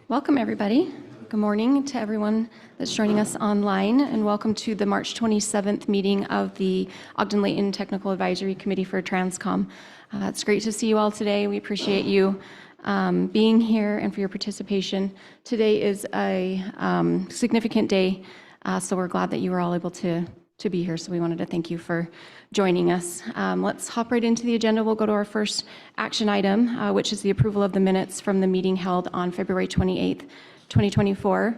Welcome, everybody. Good morning to everyone that's joining us online, and welcome to the March 27th meeting of the Ogden-Layton Technical Advisory Committee for TransCom. It's great to see you all today. We appreciate you being here and for your participation. Today is a significant day, so we're glad that you were all able to be here, so we wanted to thank you for joining us. Let's hop right into the agenda. We'll go to our first action item, which is the approval of the minutes from the meeting held on February 28th, 2024.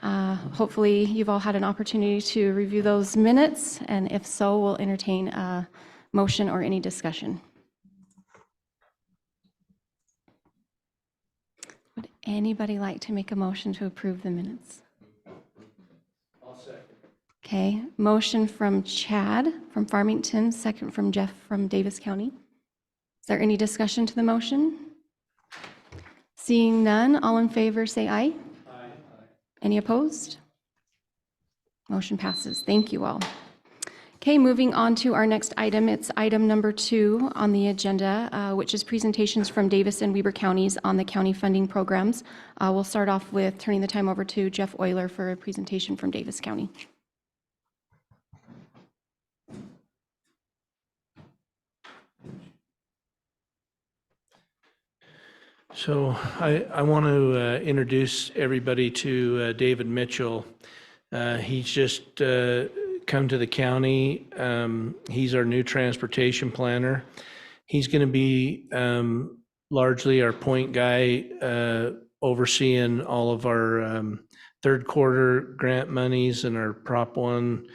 Hopefully you've all had an opportunity to review those minutes, and if so, we'll entertain a motion or any discussion. Would anybody like to make a motion to approve the minutes? I'll second. Okay, motion from Chad from Farmington, second from Jeff from Davis County. Is there any discussion to the motion? Seeing none, all in favor say aye. Aye. Any opposed? Motion passes. Thank you all. Okay, moving on to our next item. It's item number 2 on the agenda, which is presentations from Davis and Weber counties on the county funding programs. We'll start off with turning the time over to Jeff Euler for a presentation from Davis County. So I want to introduce everybody to David Mitchell. He's just come to the county. He's our new transportation planner. He's going to be largely our point guy, overseeing all of our third quarter grant monies and our Prop 1.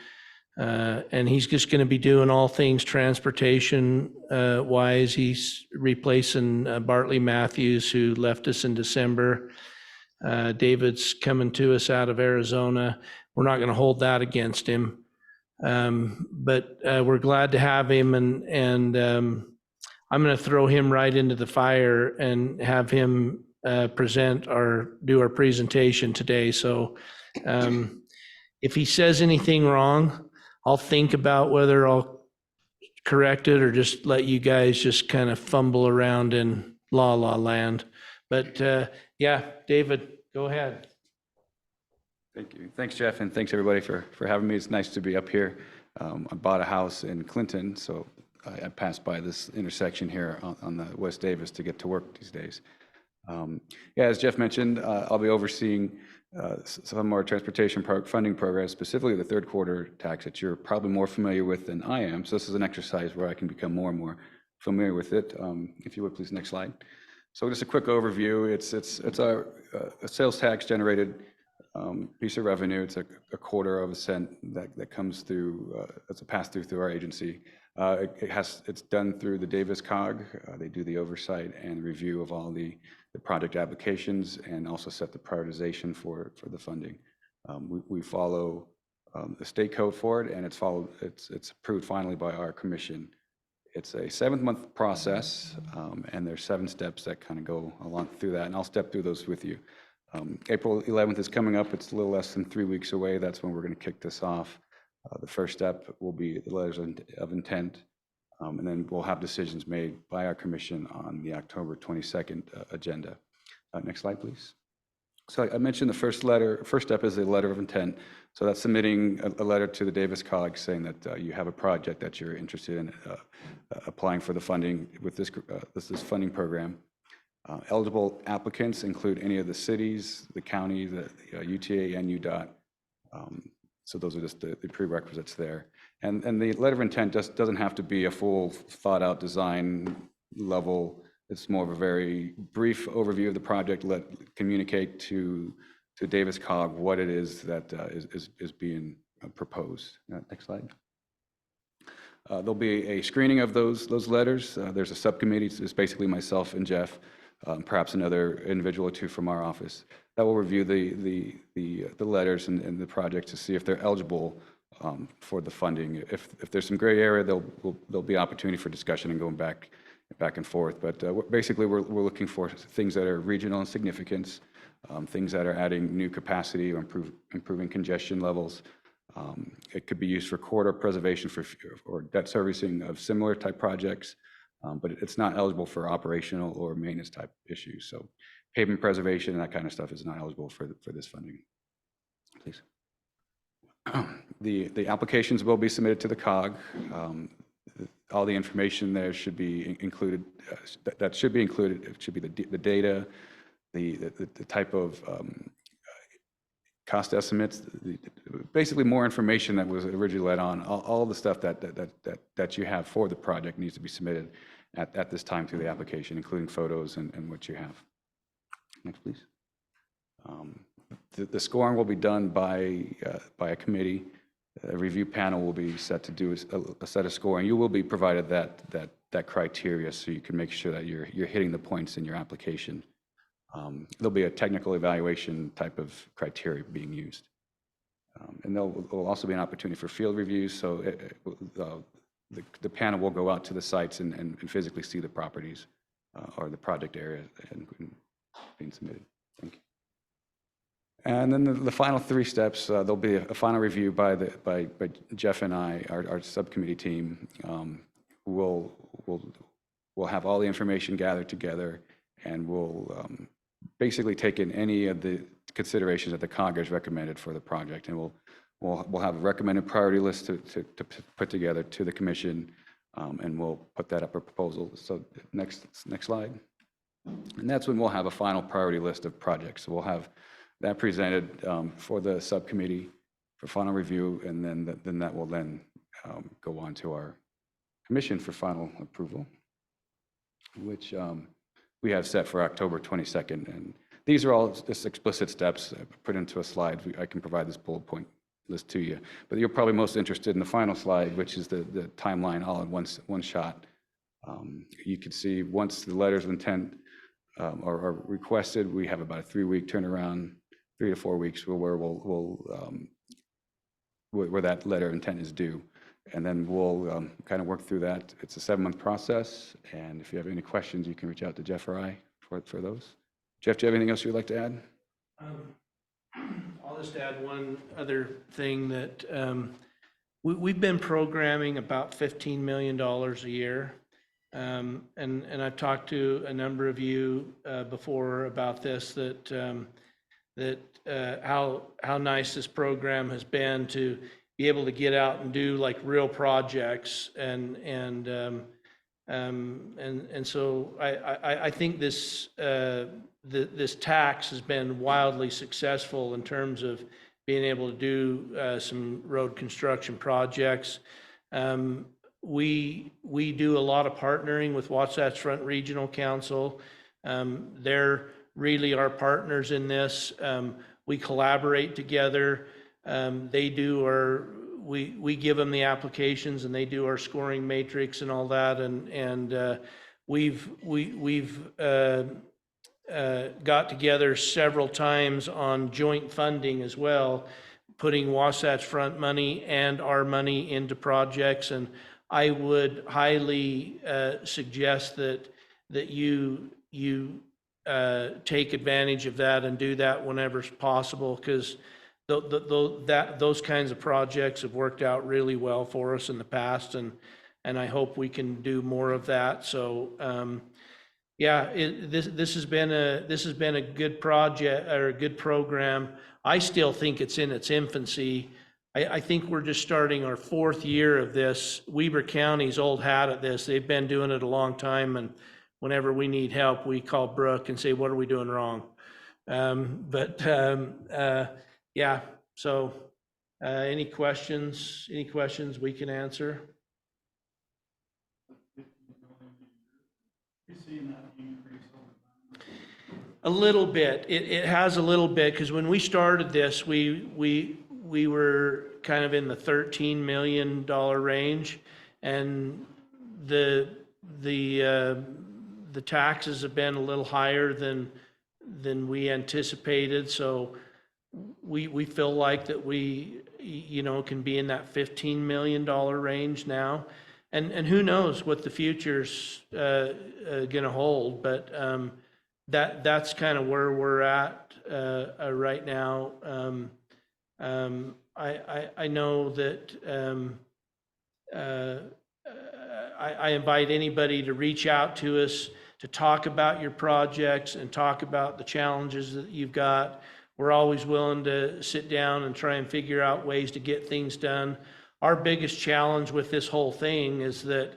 And he's just going to be doing all things transportation wise. He's replacing Bartley Matthews, who left us in December. David's coming to us out of Arizona. We're not going to hold that against him, but we're glad to have him. And I'm going to throw him right into the fire and have him do our presentation today. So if he says anything wrong, I'll think about whether I'll correct it or just let you guys just kind of fumble around in la land. But yeah, David, go ahead. Thank you. Thanks, Jeff, and thanks everybody for having me. It's nice to be up here. I bought a house in Clinton, so I passed by this intersection here on the West Davis to get to work these days. Yeah, as Jeff mentioned, I'll be overseeing some more transportation funding programs, specifically the third quarter tax that you're probably more familiar with than I am. So this is an exercise where I can become more and more familiar with it. If you would, please, next slide. So just a quick overview. It's a sales tax generated piece of revenue. It's a quarter of a cent that comes through as a pass through our agency. It's done through the Davis COG. They do the oversight and review of all the project applications and also set the prioritization for the funding. We follow the state code for it, and it's approved finally by our commission. It's a 7-month process, and there's 7 steps that kind of go along through that, and I'll step through those with you. April 11th is coming up. It's a little less than 3 weeks away. That's when we're going to kick this off. The first step will be the letters of intent, and then we'll have decisions made by our commission on the October 22nd agenda. Next slide, please. So I mentioned the first step is a letter of intent. So that's submitting a letter to the Davis COG saying that you have a project that you're interested in applying for the funding with this funding program. Eligible applicants include any of the cities, the county, the UTA, and UDOT. So those are just the prerequisites there. And the letter of intent just doesn't have to be a full thought out design level. It's more of a very brief overview of the project, communicate to Davis COG what it is that is being proposed. Next slide. There'll be a screening of those letters. There's a subcommittee. It's basically myself and Jeff, perhaps another individual or two from our office that will review the letters and the project to see if they're eligible for the funding. If there's some gray area, there'll be opportunity for discussion and going back and forth. But basically, we're looking for things that are regional in significance, things that are adding new capacity or improving congestion levels. It could be used for corridor preservation or debt servicing of similar type projects. But it's not eligible for operational or maintenance type issues. So pavement preservation and that kind of stuff is not eligible for this funding. Please. The applications will be submitted to the COG. All the information there should be included. That should be included. It should be the data, the type of cost estimates, basically more information that was originally led on. All the stuff that you have for the project needs to be submitted at this time through the application, including photos and what you have. Next, please. The scoring will be done by a committee. A review panel will be set to do a set of scoring. You will be provided that criteria so you can make sure that you're hitting the points in your application. There'll be a technical evaluation type of criteria being used. And there will also be an opportunity for field reviews, so the panel will go out to the sites and physically see the properties or the project area and being submitted. Thank you. And then the final three steps, there'll be a final review by Jeff and I, our subcommittee team. We'll have all the information gathered together, and we'll basically take in any of the considerations that the COG has recommended for the project, and we'll have a recommended priority list to put together to the commission, and we'll put that up a proposal. So next slide. And that's when we'll have a final priority list of projects. So we'll have that presented for the subcommittee for final review, and then that will go on to our commission for final approval, which we have set for October 22nd. And these are all just explicit steps put into a slide. I can provide this bullet point list to you, but you're probably most interested in the final slide, which is the timeline all in one shot. You can see once the letters of intent are requested, we have about a 3-week turnaround, 3 to 4 weeks where that letter of intent is due. And then we'll kind of work through that. It's a 7-month process. And if you have any questions, you can reach out to Jeff or I for those. Jeff, do you have anything else you'd like to add? I'll just add one other thing that we've been programming about $15 million a year. And I've talked to a number of you before about this, how nice this program has been to be able to get out and do like real projects, and so I think this this tax has been wildly successful in terms of being able to do some road construction projects. We do a lot of partnering with Wasatch Front Regional Council. They're really our partners in this. We collaborate together. They do we give them the applications, and they do our scoring matrix and all that. And we've got together several times on joint funding as well, putting Wasatch Front money and our money into projects. And I would highly suggest that you take advantage of that and do that whenever possible, because those kinds of projects have worked out really well for us in the past, and I hope we can do more of that. So yeah, this has been a good project, or a good program. I still think it's in its infancy. I think we're just starting our 4th year of this. Weber County's old hat at this. They've been doing it a long time, and whenever we need help, we call Brooke and say, what are we doing wrong? Yeah, so any questions we can answer? A little bit. It has a little bit, because when we started this, we were kind of in the $13 million range, and the taxes have been a little higher than we anticipated. So we feel like that we can be in that $15 million range now, and who knows what the future's gonna hold, but that's kind of where we're at right now. I know that I invite anybody to reach out to us to talk about your projects and talk about the challenges that you've got. We're always willing to sit down and try and figure out ways to get things done. Our biggest challenge with this whole thing is that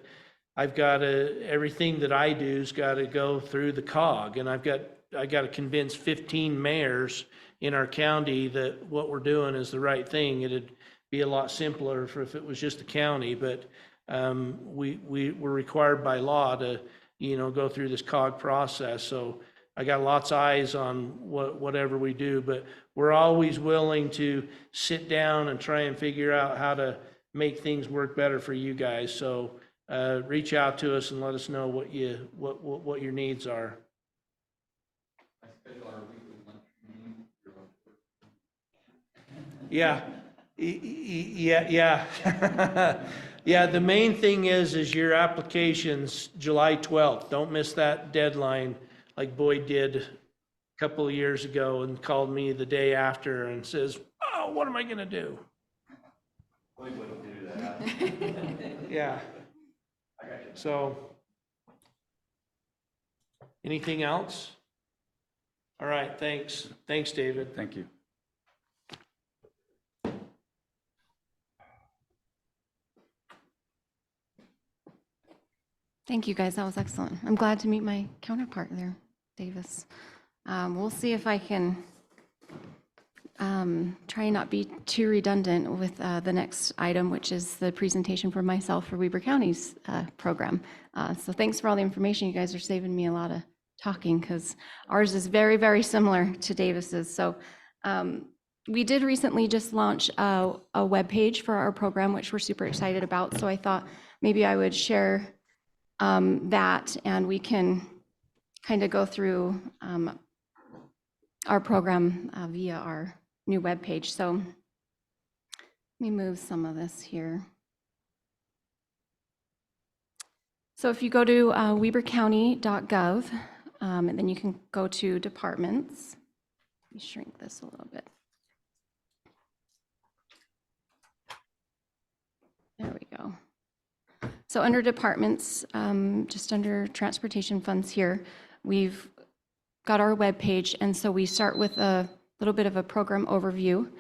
everything that I do's got to go through the COG, and I got to convince 15 mayors in our county that what we're doing is the right thing. It'd be a lot simpler if it was just the county, but we're required by law to, go through this COG process. So I got lots of eyes on whatever we do, but we're always willing to sit down and try and figure out how to make things work better for you guys. So reach out to us and let us know what your needs are. Yeah, yeah. Yeah, the main thing is your application's July 12th. Don't miss that deadline like Boyd did a couple of years ago and called me the day after and says, oh, what am I gonna do? Boyd wouldn't do that. Yeah. So, anything else? All right, thanks. Thanks, David. Thank you. Thank you, guys. That was excellent. I'm glad to meet my counterpart there, Davis. We'll see if I can try and not be too redundant with the next item, which is the presentation for myself for Weber County's program. So thanks for all the information. You guys are saving me a lot of talking because ours is very, very similar to Davis's. So we did recently just launch a web page for our program, which we're super excited about. So I thought maybe I would share that, and we can kind of go through our program via our new web page. So let me move some of this here. So if you go to webercounty.gov, and then you can go to departments. Let me shrink this a little bit. There we go. So under departments, just under transportation funds here, we've got our web page, and so we start with a little bit of a program overview.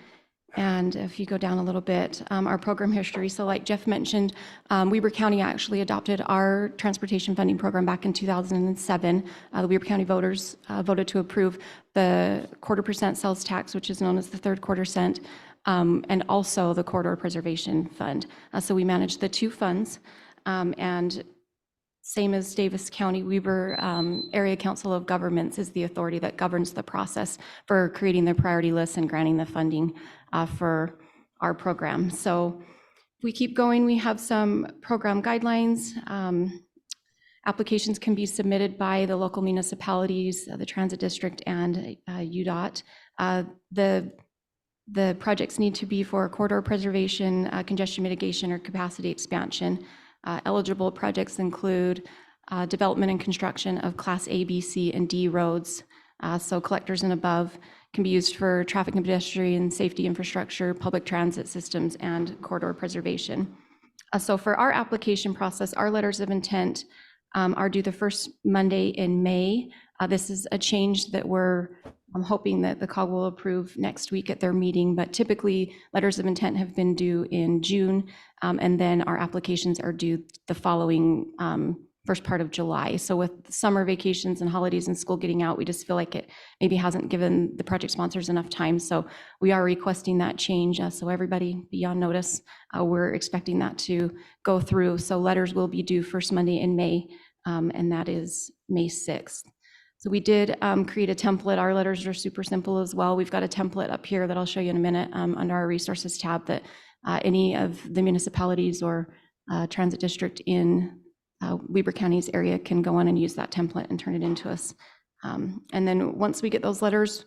And if you go down a little bit, our program history. So like Jeff mentioned, Weber County actually adopted our transportation funding program back in 2007. The Weber County voters voted to approve the 1/4% sales tax, which is known as the third quarter cent, and also the corridor preservation fund. So we manage the two funds. And same as Davis County, Weber Area Council of Governments is the authority that governs the process for creating the priority list and granting the funding for our program. So if we keep going, we have some program guidelines. Applications can be submitted by the local municipalities, the transit district, and UDOT. The projects need to be for corridor preservation, congestion mitigation, or capacity expansion. Eligible projects include development and construction of Class A, B, C, and D roads. So collectors and above can be used for traffic and pedestrian safety infrastructure, public transit systems, and corridor preservation. So for our application process, our letters of intent are due the first Monday in May. This is a change that I'm hoping that the COG will approve next week at their meeting, but typically letters of intent have been due in June, and then our applications are due the following first part of July. So with summer vacations and holidays and school getting out, we just feel like it maybe hasn't given the project sponsors enough time. So we are requesting that change. So everybody be on notice. We're expecting that to go through. So letters will be due first Monday in May, and that is May 6th. So we did create a template. Our letters are super simple as well. We've got a template up here that I'll show you in a minute under our resources tab that any of the municipalities or transit district in Weber County's area can go on and use that template and turn it into us. And then once we get those letters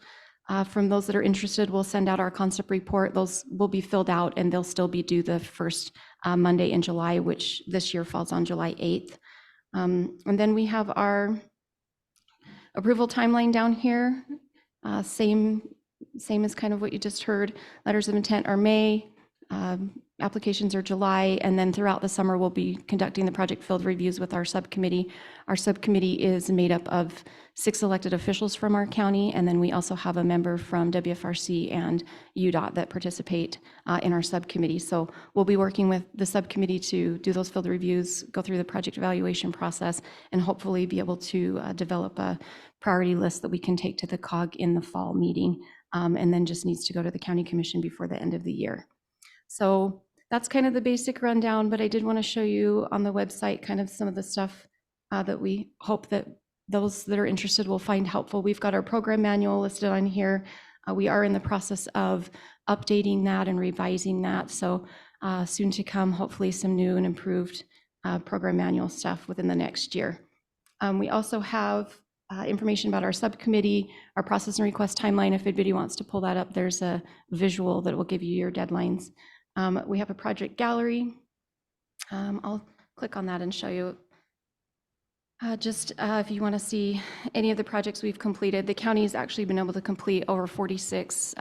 from those that are interested, we'll send out our concept report. Those will be filled out and they'll still be due the first Monday in July, which this year falls on July 8th. And then we have our approval timeline down here. Same as kind of what you just heard. Letters of intent are May. applications are July, and then throughout the summer, we'll be conducting the project field reviews with our subcommittee. Our subcommittee is made up of 6 elected officials from our county, and then we also have a member from WFRC and UDOT that participate in our subcommittee. So we'll be working with the subcommittee to do those field reviews, go through the project evaluation process, and hopefully be able to develop a priority list that we can take to the COG in the fall meeting, and then just needs to go to the county commission before the end of the year. So that's kind of the basic rundown, but I did want to show you on the website kind of some of the stuff that we hope that those that are interested will find helpful. We've got our program manual listed on here. We are in the process of updating that and revising that. So soon to come, hopefully some new and improved program manual stuff within the next year. We also have information about our subcommittee, our process and request timeline. If anybody wants to pull that up, there's a visual that will give you your deadlines. We have a project gallery. I'll click on that and show you. If you want to see any of the projects we've completed, the county's actually been able to complete over 46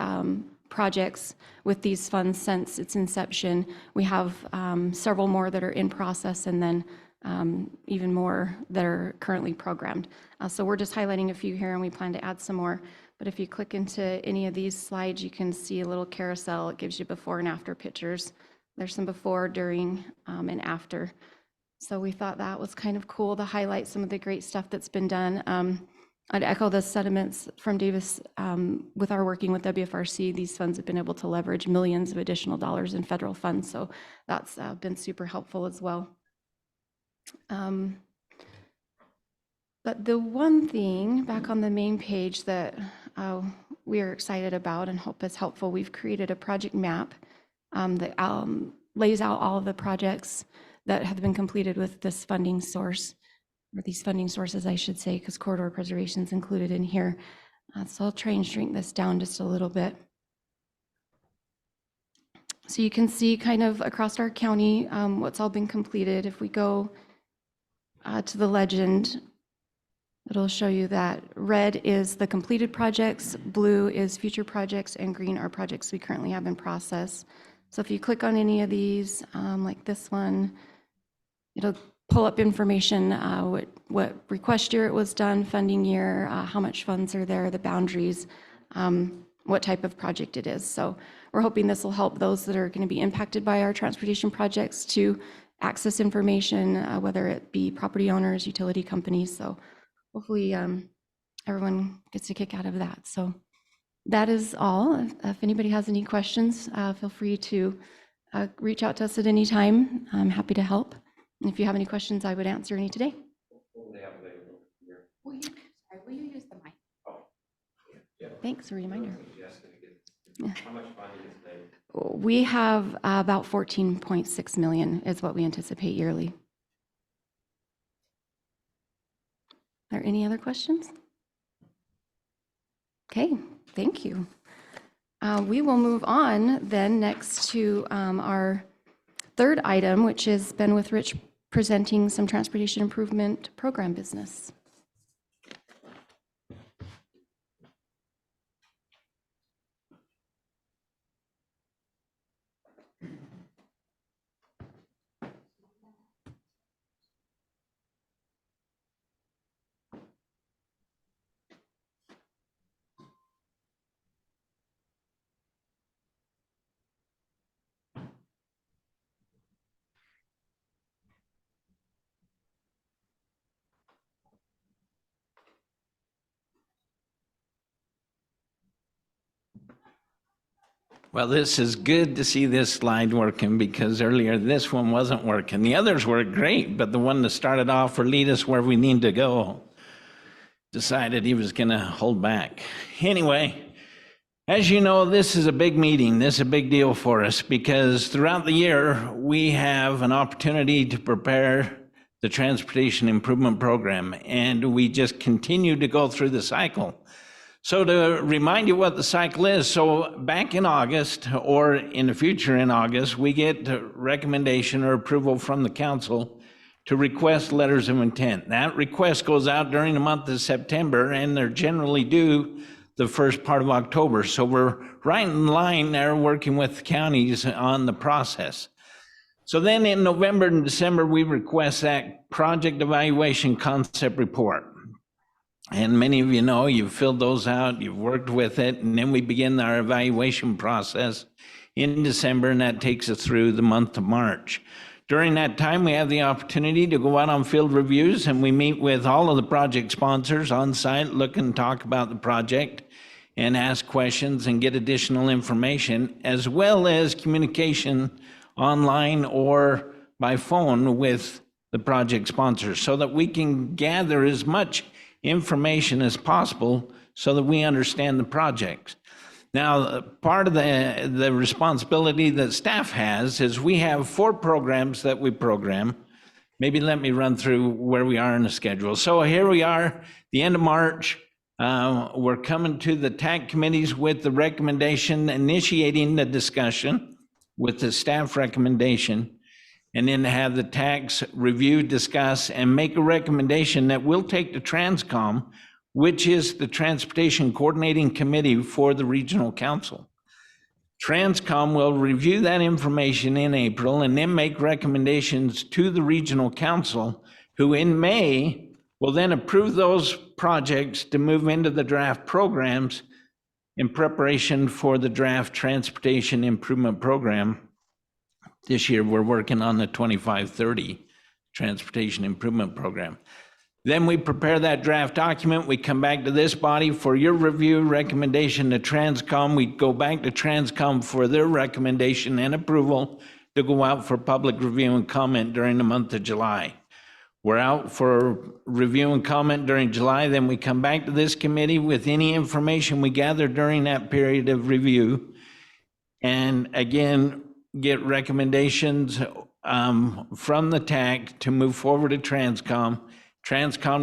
projects with these funds since its inception. We have several more that are in process, and then even more that are currently programmed. So we're just highlighting a few here, and we plan to add some more. But if you click into any of these slides, you can see a little carousel. It gives you before and after pictures. There's some before, during, and after. So we thought that was kind of cool to highlight some of the great stuff that's been done. I'd echo the sentiments from Davis. With our working with WFRC, these funds have been able to leverage millions of additional dollars in federal funds. So that's been super helpful as well. But the one thing back on the main page that we are excited about and hope is helpful, we've created a project map that lays out all of the projects that have been completed with this funding source, or these funding sources, I should say, because corridor preservation is included in here. So I'll try and shrink this down just a little bit. So you can see kind of across our county what's all been completed. If we go to the legend, it'll show you that red is the completed projects, blue is future projects, and green are projects we currently have in process. So if you click on any of these, like this one, it'll pull up information, what request year it was done, funding year, how much funds are there, the boundaries, what type of project it is. So we're hoping this will help those that are going to be impacted by our transportation projects to access information, whether it be property owners, utility companies. So hopefully everyone gets a kick out of that. So that is all. If anybody has any questions, feel free to reach out to us at any time. I'm happy to help. And if you have any questions, I would answer any today. Will you use the mic? Oh, yeah. Thanks, a reminder. How much funding is there? We have about 14.6 million is what we anticipate yearly. Are there any other questions? Okay, thank you. We will move on then next to our third item, which is Ben with Rich presenting some transportation improvement program business. Well, this is good to see this slide working, because earlier this one wasn't working. The others were great, but the one that started off or lead us where we need to go decided he was going to hold back. Anyway, as you know, this is a big meeting. This is a big deal for us, because throughout the year we have an opportunity to prepare the Transportation Improvement Program, and we just continue to go through the cycle. So to remind you what the cycle is, so back in August, or in the future in August, we get recommendation or approval from the council to request letters of intent. That request goes out during the month of September, and they're generally due the first part of October. So we're right in line there working with counties on the process. So then in November and December, we request that project evaluation concept report. And many of you know, you've filled those out, you've worked with it, and then we begin our evaluation process in December, and that takes us through the month of March. During that time, we have the opportunity to go out on field reviews, and we meet with all of the project sponsors on site, look and talk about the project, and ask questions and get additional information, as well as communication online or by phone with the project sponsors, so that we can gather as much information as possible so that we understand the projects. Now, part of the responsibility that staff has is we have 4 programs that we program. Maybe let me run through where we are in the schedule. So here we are, the end of March. We're coming to the TAC committees with the recommendation, initiating the discussion with the staff recommendation, and then have the TACs review, discuss, and make a recommendation that we'll take to TransCom, which is the Transportation Coordinating Committee for the Regional Council. TransCom will review that information in April and then make recommendations to the Regional Council, who in May will then approve those projects to move into the draft programs in preparation for the draft Transportation Improvement Program. This year, we're working on the 2530 Transportation Improvement Program. Then we prepare that draft document. We come back to this body for your review, recommendation to TransCom. We go back to TransCom for their recommendation and approval to go out for public review and comment during the month of July. We're out for review and comment during July. Then we come back to this committee with any information we gather during that period of review. And again, get recommendations from the TAC to move forward to TransCom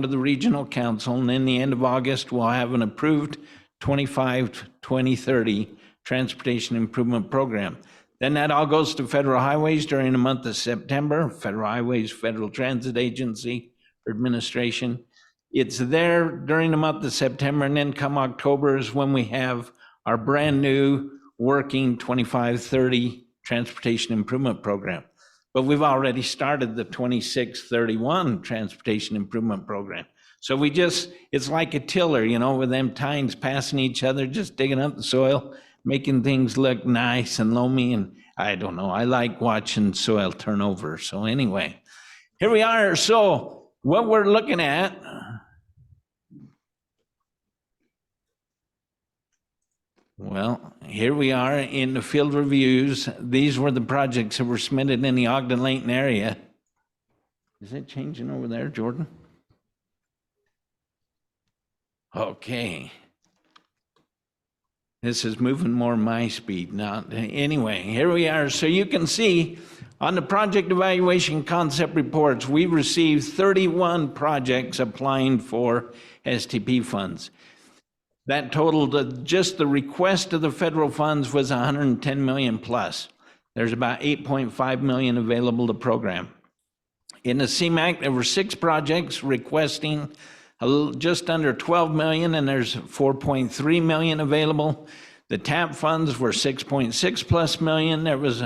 to the Regional Council, and in the end of August, we'll have an approved 2030 Transportation Improvement Program. Then that all goes to Federal Highways during the month of September, Federal Highways, Federal Transit Agency, Administration. It's there during the month of September, and then come October is when we have our brand new working 2530 Transportation Improvement Program. But we've already started the 2631 Transportation Improvement Program. So it's like a tiller, with them tines passing each other, just digging up the soil, making things look nice and loamy. And I don't know, I like watching soil turn over. So anyway, here we are. So what we're looking at, well, here we are in the field reviews. These were the projects that were submitted in the Ogden-Layton area. Is it changing over there, Jordan? Okay. This is moving more my speed now. Anyway, here we are. So you can see on the project evaluation concept reports, we received 31 projects applying for STP funds. That totaled, just the request of the federal funds was 110 million plus. There's about 8.5 million available to program. In the CMAQ, there were 6 projects requesting just under 12 million, and there's 4.3 million available. The TAP funds were 6.6 plus million. There was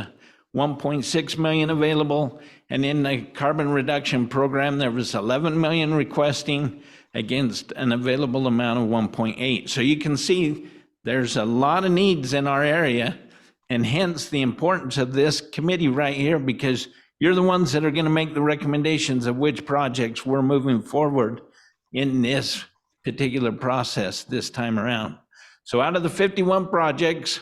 1.6 million available. And in the carbon reduction program, there was 11 million requesting against an available amount of 1.8. So you can see there's a lot of needs in our area, and hence the importance of this committee right here, because you're the ones that are going to make the recommendations of which projects we're moving forward in this particular process this time around. So out of the 51 projects,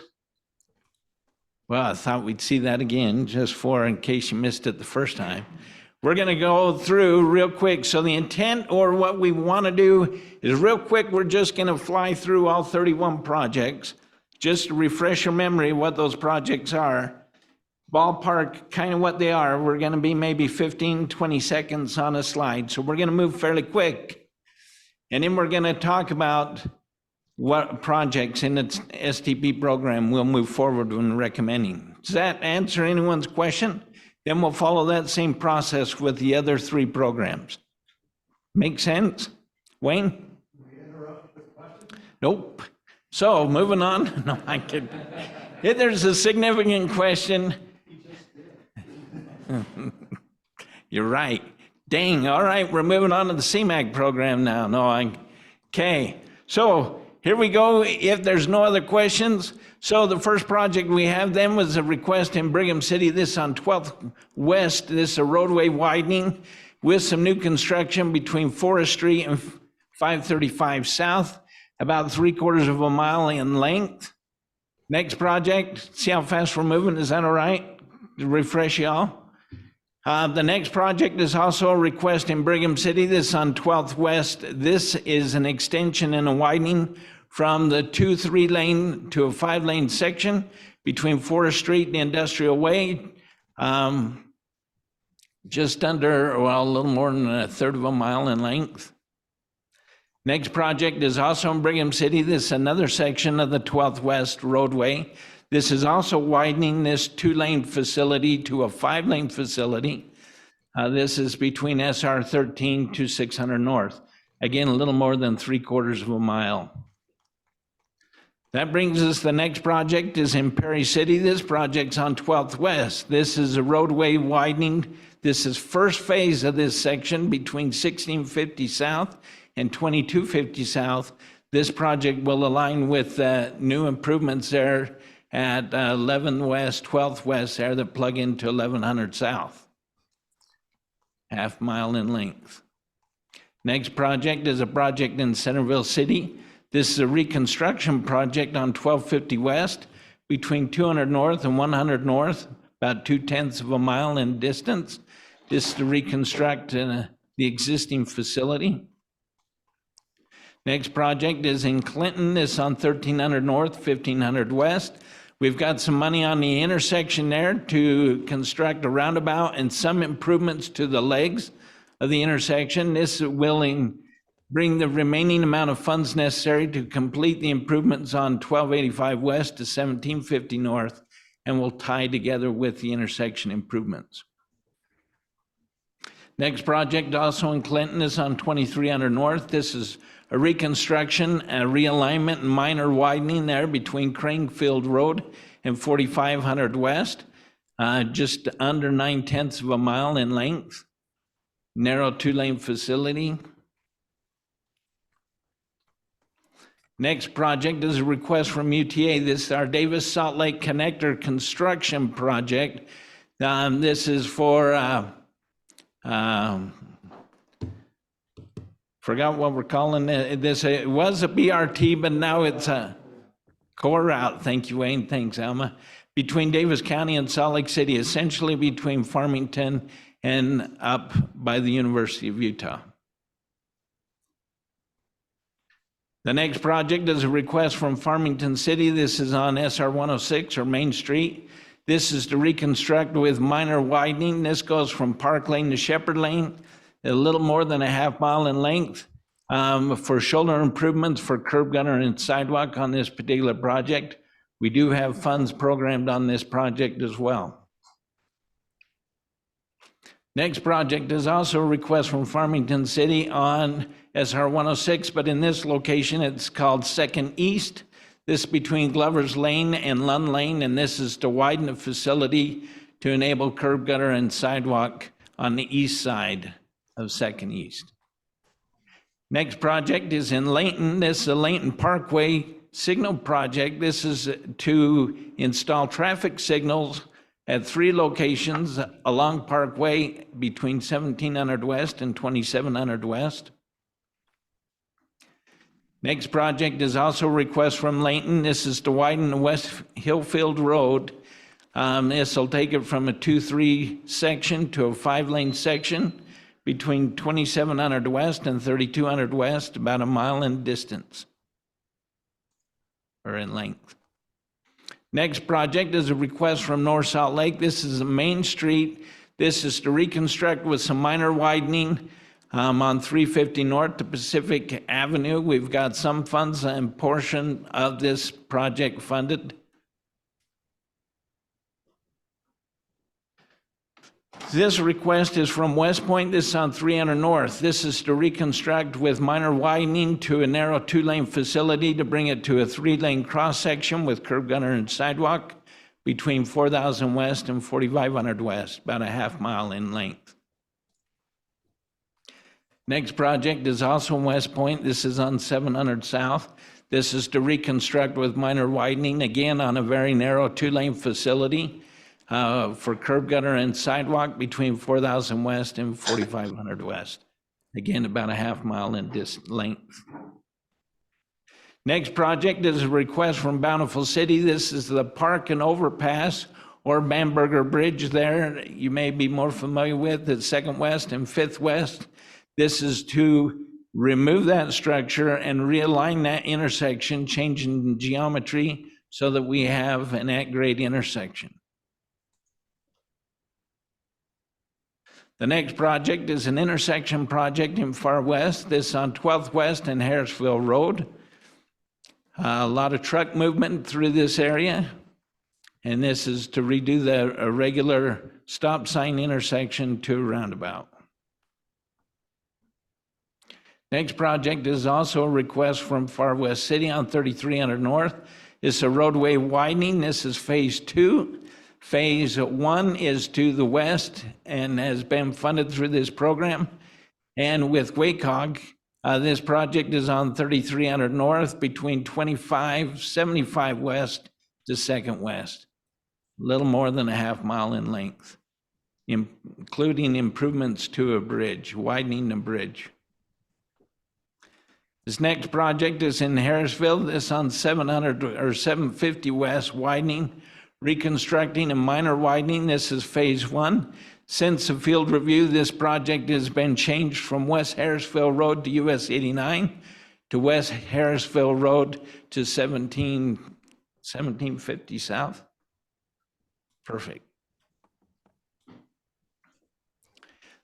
well, I thought we'd see that again just in case you missed it the first time. We're going to go through real quick. So the intent, or what we want to do, is real quick, we're just going to fly through all 31 projects, just to refresh your memory of what those projects are. Ballpark, kind of what they are. We're going to be maybe 15, 20 seconds on a slide. So we're going to move fairly quick. And then we're going to talk about what projects in the STP program we'll move forward when recommending. Does that answer anyone's question? Then we'll follow that same process with the other 3 programs. Make sense? Wayne? Can we interrupt the question? Nope. So moving on, no, I could. If there's a significant question, you're right. Dang, all right, we're moving on to the CMAQ program now. Okay, so here we go. If there's no other questions, so the first project we have then was a request in Brigham City. This on 12th West. This is a roadway widening with some new construction between Forest Street and 535 South, about 3/4 of a mile in length. Next project, see how fast we're moving? Is that all right? To refresh y'all. The next project is also a request in Brigham City. This is on 12th West. This is an extension and a widening from the 2-3 lane to a 5-lane section between Forest Street and the Industrial Way. Just under, well, a little more than 1/3 of a mile in length. Next project is also in Brigham City. This is another section of the 12th West roadway. This is also widening this 2-lane facility to a 5-lane facility. This is between SR 13 to 600 North. Again, a little more than 3/4 of a mile. That brings us, the next project is in Perry City. This project's on 12th West. This is a roadway widening. This is first phase of this section between 1650 South and 2250 South. This project will align with new improvements there at 11 West, 12th West there that plug into 1100 South. Half mile in length. Next project is a project in Centerville City. This is a reconstruction project on 1250 West between 200 North and 100 North, about 2/10 of a mile in distance. This is to reconstruct the existing facility. Next project is in Clinton. This is on 1300 North, 1500 West. We've got some money on the intersection there to construct a roundabout and some improvements to the legs of the intersection. This will bring the remaining amount of funds necessary to complete the improvements on 1285 West to 1750 North, and will tie together with the intersection improvements. Next project also in Clinton is on 2300 North. This is a reconstruction, a realignment, and minor widening there between Cranefield Road and 4500 West, just under 9/10 of a mile in length. Narrow 2-lane facility. Next project is a request from UTA. This is our Davis Salt Lake Connector construction project. This is for forgot what we're calling it. This, it was a BRT, but now it's a core route. Thank you, Wayne. Thanks, Alma. Between Davis County and Salt Lake City, essentially between Farmington and up by the University of Utah. The next project is a request from Farmington City. This is on SR 106 or Main Street. This is to reconstruct with minor widening. This goes from Park Lane to Shepherd Lane, a little more than a half mile in length, for shoulder improvements for curb gutter and sidewalk on this particular project. We do have funds programmed on this project as well. Next project is also a request from Farmington City on SR 106, but in this location, it's called Second East. This is between Glover's Lane and Lund Lane, and this is to widen the facility to enable curb gutter and sidewalk on the east side of Second East. Next project is in Layton. This is a Layton Parkway signal project. This is to install traffic signals at 3 locations along Parkway between 1700 West and 2700 West. Next project is also a request from Layton. This is to widen the West Hillfield Road. This will take it from a 2-3 section to a 5-lane section between 2700 West and 3200 West, about a mile in distance or in length. Next project is a request from North Salt Lake. This is a Main Street. This is to reconstruct with some minor widening on 350 North to Pacific Avenue. We've got some funds and portion of this project funded. This request is from West Point. This is on 300 North. This is to reconstruct with minor widening to a narrow 2-lane facility to bring it to a 3-lane cross-section with curb gutter and sidewalk between 4,000 West and 4,500 West, about a half mile in length. Next project is also in West Point. This is on 700 South. This is to reconstruct with minor widening, again on a very narrow 2-lane facility for curb gutter and sidewalk between 4,000 West and 4,500 West. Again, about a half mile in length. Next project is a request from Bountiful City. This is the Park and Overpass or Bamberger Bridge there. You may be more familiar with at 2nd West and 5th West. This is to remove that structure and realign that intersection, changing geometry so that we have an at-grade intersection. The next project is an intersection project in Far West. This is on 12th West and Harrisville Road. A lot of truck movement through this area. And this is to redo the regular stop sign intersection to a roundabout. Next project is also a request from Far West City on 3,300 North. It's a roadway widening. This is phase 2. Phase 1 is to the west and has been funded through this program. And with WACOG, this project is on 3,300 North between 75 West to 2nd West. A little more than a half mile in length, including improvements to a bridge, widening the bridge. This next project is in Harrisville. This on 700 or 750 West widening, reconstructing and minor widening. This is phase 1. Since the field review, this project has been changed from West Harrisville Road to US 89 to West Harrisville Road to 1750 South. Perfect.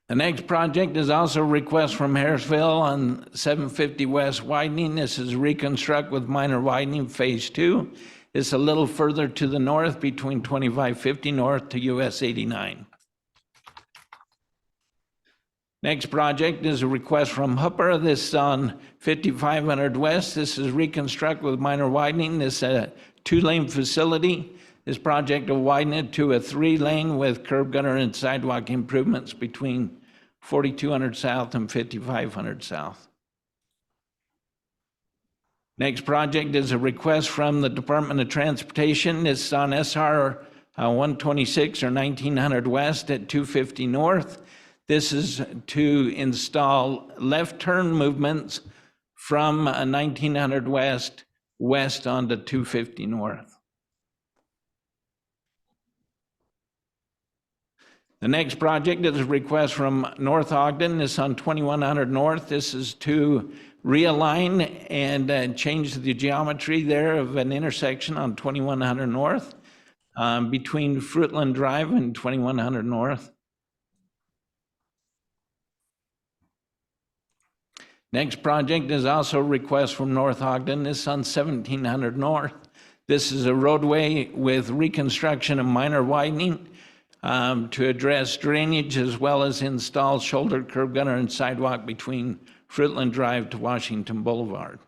The next project is also a request from Harrisville on 750 West widening. This is reconstruct with minor widening, phase 2. It's a little further to the north between 2550 North to US 89. Next project is a request from Hooper. This is on 5500 West. This is reconstruct with minor widening. This is a 2-lane facility. This project will widen it to a 3-lane with curb gutter and sidewalk improvements between 4200 South and 5500 South. Next project is a request from the Department of Transportation. It's on SR 126 or 1900 West at 250 North. This is to install left turn movements from 1900 West onto 250 North. The next project is a request from North Ogden. This is on 2100 North. This is to realign and change the geometry there of an intersection on 2100 North between Fruitland Drive and 2100 North. Next project is also a request from North Ogden. This is on 1700 North. This is a roadway with reconstruction and minor widening to address drainage as well as install shoulder curb gutter and sidewalk between Fruitland Drive to Washington Boulevard.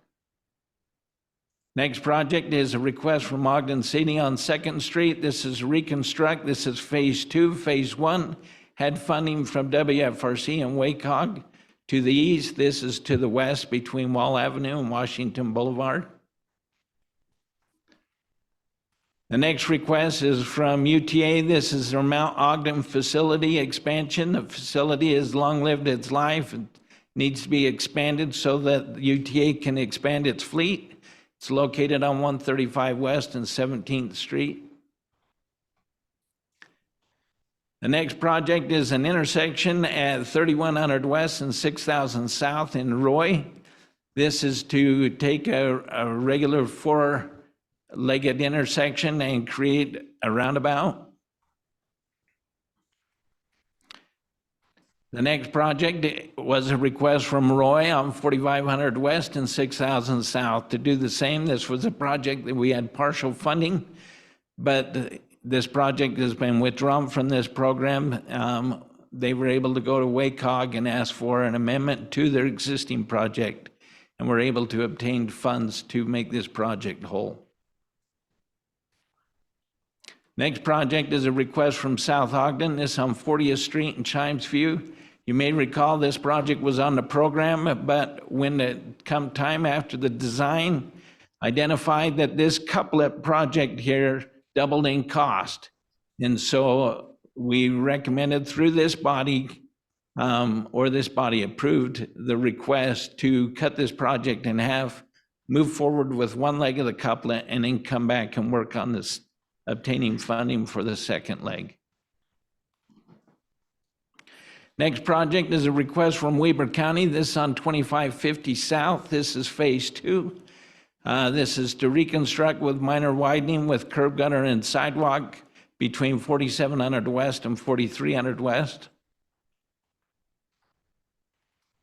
Next project is a request from Ogden City on 2nd Street. This is reconstruct. This is phase 2. Phase 1 had funding from WFRC and WACOG. To the east, this is to the west between Wall Avenue and Washington Boulevard. The next request is from UTA. This is their Mount Ogden facility expansion. The facility has long lived its life. It needs to be expanded so that UTA can expand its fleet. It's located on 135 West and 17th Street. The next project is an intersection at 3100 West and 6000 South in Roy. This is to take a regular 4-legged intersection and create a roundabout. The next project was a request from Roy on 4500 West and 6000 South to do the same. This was a project that we had partial funding, but this project has been withdrawn from this program. They were able to go to WACOG and ask for an amendment to their existing project, and were able to obtain funds to make this project whole. Next project is a request from South Ogden. This on 40th Street in Chimes View. You may recall this project was on the program, but when it come time after the design, identified that this couplet project here doubled in cost. And so we recommended through this body, or this body approved the request to cut this project in half, move forward with one leg of the couplet, and then come back and work on this, obtaining funding for the second leg. Next project is a request from Weber County. This is on 2550 South. This is phase 2. This is to reconstruct with minor widening with curb gutter and sidewalk between 4700 West and 4300 West.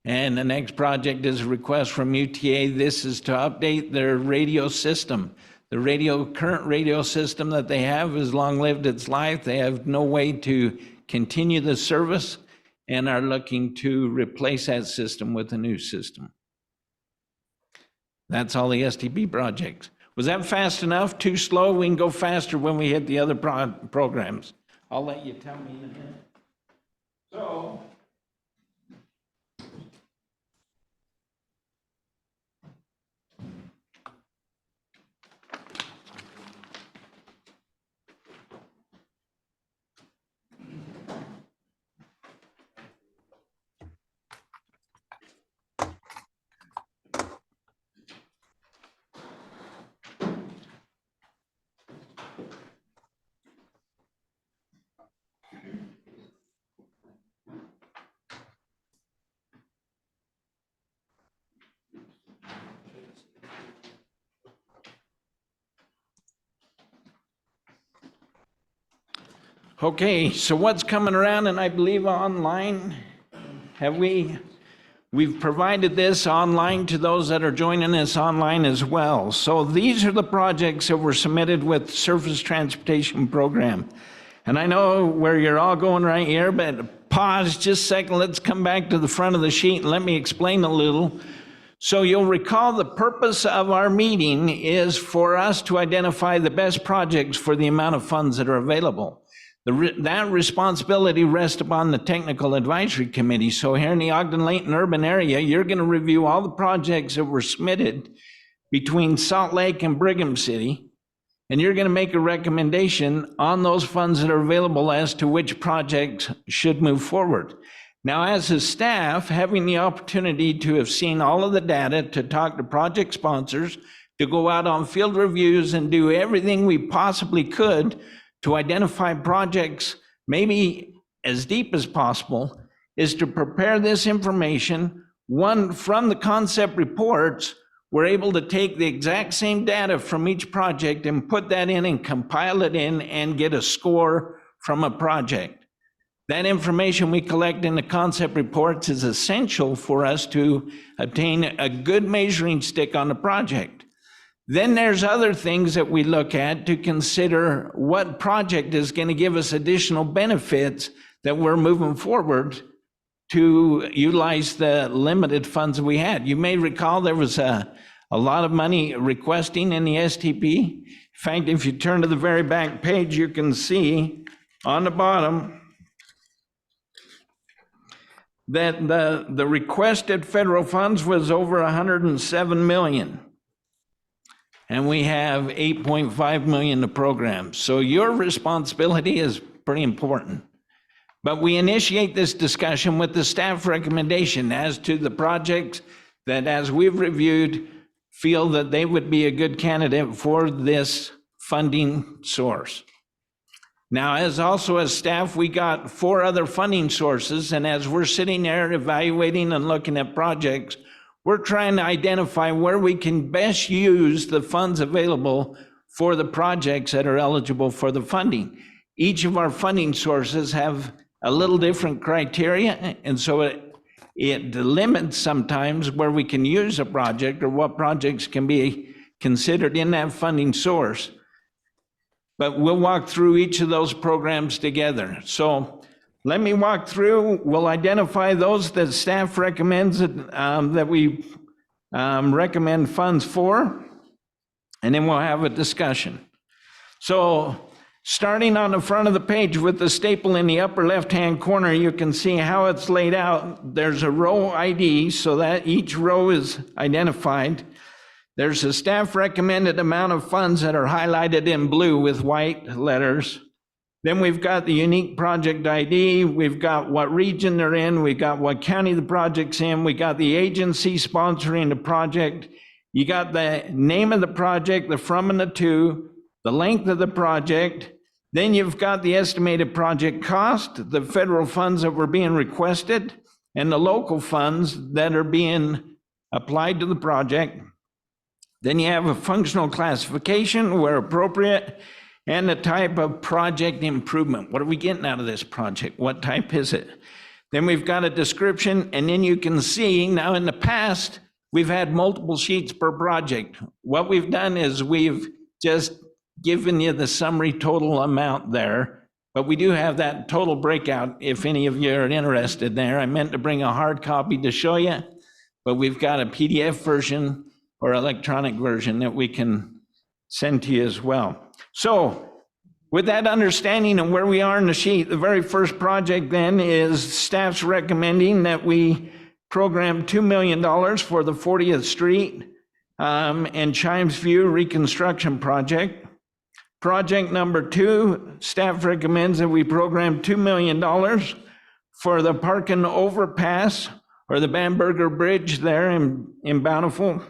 And the next project is a request from UTA. This is to update their radio system. The current radio system that they have has long lived its life. They have no way to continue the service and are looking to replace that system with a new system. That's all the STP projects. Was that fast enough? Too slow? We can go faster when we hit the other programs. I'll let you tell me in a minute. So, okay, so what's coming around, and I believe online, we've provided this online to those that are joining us online as well. So these are the projects that were submitted with Surface Transportation Program. And I know where you're all going right here, but pause just a second. Let's come back to the front of the sheet and let me explain a little. So you'll recall the purpose of our meeting is for us to identify the best projects for the amount of funds that are available. That responsibility rests upon the Technical Advisory Committee. So here in the Ogden-Layton urban area, you're going to review all the projects that were submitted between Salt Lake and Brigham City, and you're going to make a recommendation on those funds that are available as to which projects should move forward. Now, as a staff, having the opportunity to have seen all of the data, to talk to project sponsors, to go out on field reviews and do everything we possibly could to identify projects maybe as deep as possible, is to prepare this information. One, from the concept reports, we're able to take the exact same data from each project and put that in and compile it in and get a score from a project. That information we collect in the concept reports is essential for us to obtain a good measuring stick on the project. Then there's other things that we look at to consider what project is going to give us additional benefits that we're moving forward to utilize the limited funds that we had. You may recall there was a lot of money requesting in the STP. In fact, if you turn to the very back page, you can see on the bottom that the requested federal funds was over 107 million. And we have 8.5 million to program. So your responsibility is pretty important. But we initiate this discussion with the staff recommendation as to the projects that, as we've reviewed, feel that they would be a good candidate for this funding source. Now, as staff, we got 4 other funding sources, and as we're sitting there evaluating and looking at projects, we're trying to identify where we can best use the funds available for the projects that are eligible for the funding. Each of our funding sources have a little different criteria, and so it limits sometimes where we can use a project or what projects can be considered in that funding source. but we'll walk through each of those programs together. So let me walk through. We'll identify those that staff recommends that we recommend funds for, and then we'll have a discussion. So starting on the front of the page with the staple in the upper left-hand corner, you can see how it's laid out. There's a row ID so that each row is identified. There's a staff recommended amount of funds that are highlighted in blue with white letters. Then we've got the unique project ID. We've got what region they're in. We've got what county the project's in. We got the agency sponsoring the project. You got the name of the project, the from and the to, the length of the project. Then you've got the estimated project cost, the federal funds that were being requested, and the local funds that are being applied to the project. Then you have a functional classification where appropriate, and the type of project improvement. What are we getting out of this project? What type is it? Then we've got a description, and then you can see now in the past, we've had multiple sheets per project. What we've done is we've just given you the summary total amount there, but we do have that total breakout if any of you are interested there. I meant to bring a hard copy to show you, but we've got a PDF version or electronic version that we can send to you as well. So with that understanding of where we are in the sheet, the very first project then is staff's recommending that we program $2 million for the 40th Street and Chimes View reconstruction project. Project number 2, staff recommends that we program $2 million for the Parkin Overpass or the Bamberger Bridge there in Bountiful.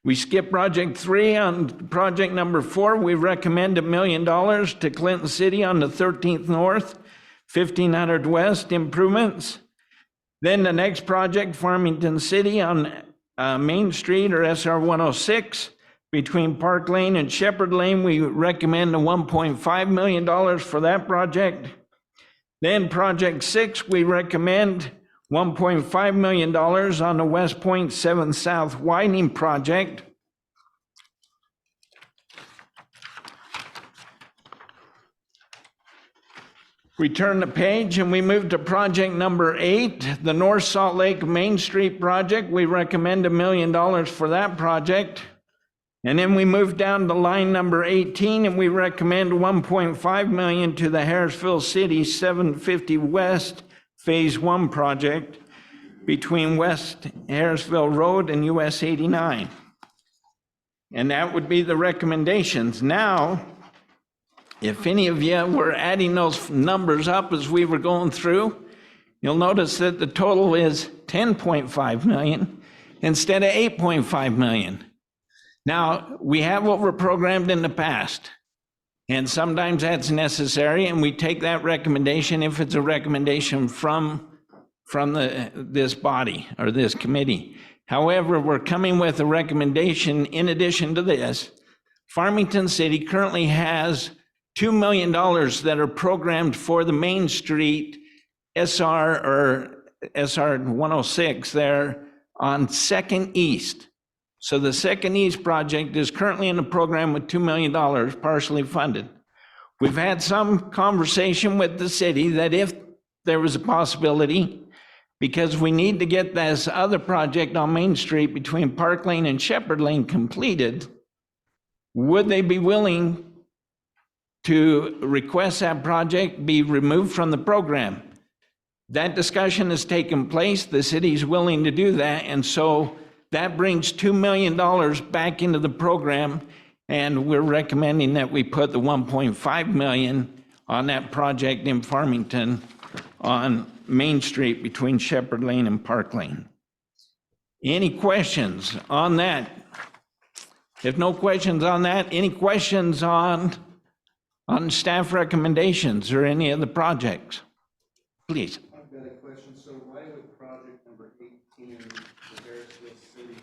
We skip project 3. On project number 4, we recommend $1 million to Clinton City on the 13th North, 1500 West improvements. Then the next project, Farmington City on Main Street or SR 106, between Park Lane and Shepherd Lane, we recommend the $1.5 million for that project. Then project 6, we recommend $1.5 million on the West Point 7 South widening project. We turn the page and we move to project number 8, the North Salt Lake Main Street project. We recommend $1 million for that project. And then we move down to line number 18 and we recommend $1.5 million to the Harrisville City 750 West Phase 1 project between West Harrisville Road and US 89. And that would be the recommendations. Now, if any of you were adding those numbers up as we were going through, you'll notice that the total is $10.5 million instead of $8.5 million. Now, we have overprogrammed in the past, and sometimes that's necessary, and we take that recommendation if it's a recommendation from this body or this committee. However, we're coming with a recommendation in addition to this. Farmington City currently has $2 million that are programmed for the Main Street SR or SR 106 there on 2nd East. So the 2nd East project is currently in the program with $2 million, partially funded. We've had some conversation with the city that if there was a possibility, because we need to get this other project on Main Street between Park Lane and Shepherd Lane completed, would they be willing to request that project be removed from the program? That discussion has taken place. The city's willing to do that, and so that brings $2 million back into the program, and we're recommending that we put the $1.5 million on that project in Farmington on Main Street between Shepherd Lane and Park Lane. Any questions on that? If no questions on that, any questions on staff recommendations or any of the projects? Please. I've got a question. So why would project number 18, the Harrisville City,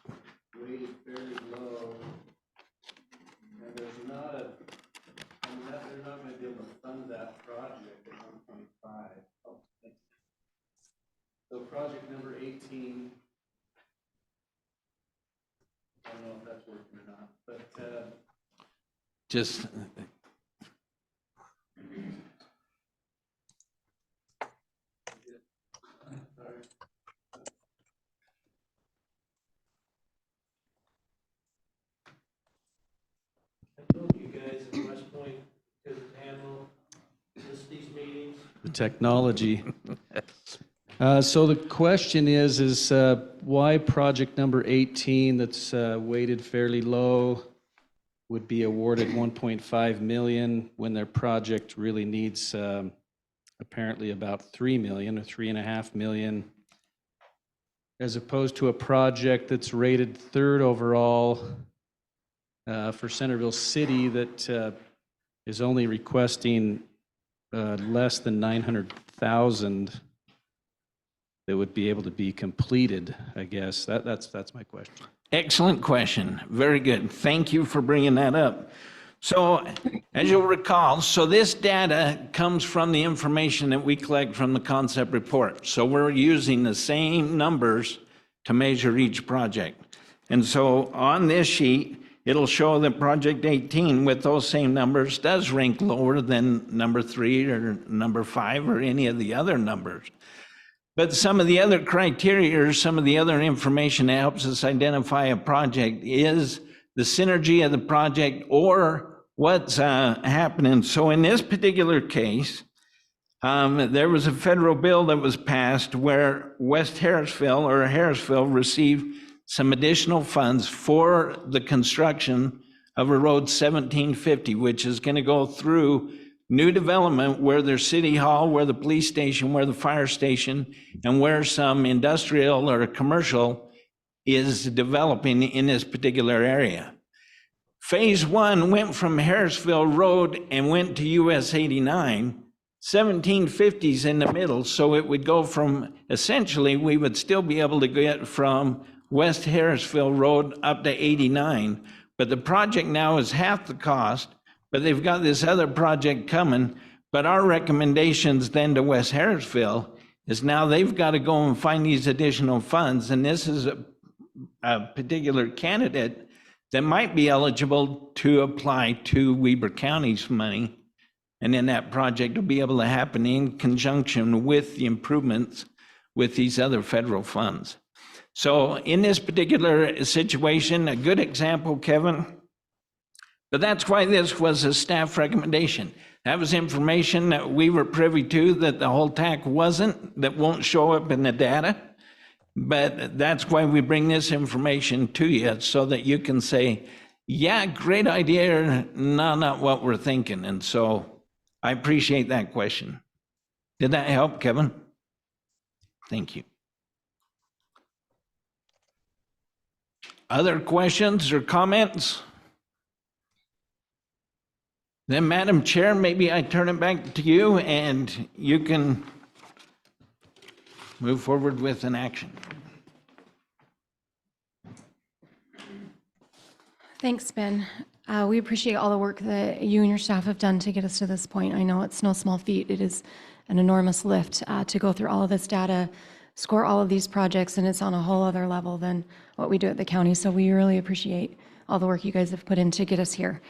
that's rated very low, and there's not a, I mean, they're not going to be able to fund that project at 1.5. Oh, thanks. So project number 18, I don't know if that's working or not, but just, I told you guys at West Point could handle these meetings. The technology. So the question is why project number 18 that's weighted fairly low would be awarded 1.5 million when their project really needs apparently about 3 million or 3.5 million, as opposed to a project that's rated third overall for Centerville City that is only requesting less than 900,000 that would be able to be completed, I guess. That's my question. excellent question. Very good. Thank you for bringing that up. So, as you'll recall, so this data comes from the information that we collect from the concept report. So we're using the same numbers to measure each project. And so on this sheet, it'll show that project 18 with those same numbers does rank lower than number 3 or number 5 or any of the other numbers. But some of the other criteria or some of the other information that helps us identify a project is the synergy of the project or what's happening. So in this particular case, there was a federal bill that was passed where West Harrisville received some additional funds for the construction of a road 1750, which is going to go through new development where there's city hall, where the police station, where the fire station, and where some industrial or commercial is developing in this particular area. Phase 1 went from Harrisville Road and went to US 89. 1750's in the middle, so it would go from, essentially, we would still be able to get from West Harrisville Road up to 89, but the project now is half the cost, but they've got this other project coming. But our recommendations then to West Harrisville is now they've got to go and find these additional funds, and this is a particular candidate that might be eligible to apply to Weber County's money, and then that project will be able to happen in conjunction with the improvements with these other federal funds. So in this particular situation, a good example, Kevin, but that's why this was a staff recommendation. That was information that we were privy to that the whole TAC wasn't, that won't show up in the data. But that's why we bring this information to you so that you can say, yeah, great idea, no, not what we're thinking. And so I appreciate that question. Did that help, Kevin? Thank you. Other questions or comments? Then, Madam Chair, maybe I turn it back to you and you can move forward with an action. Thanks, Ben. We appreciate all the work that you and your staff have done to get us to this point. I know it's no small feat. It is an enormous lift to go through all of this data, score all of these projects, and it's on a whole other level than what we do at the county. So we really appreciate all the work you guys have put in to get us here.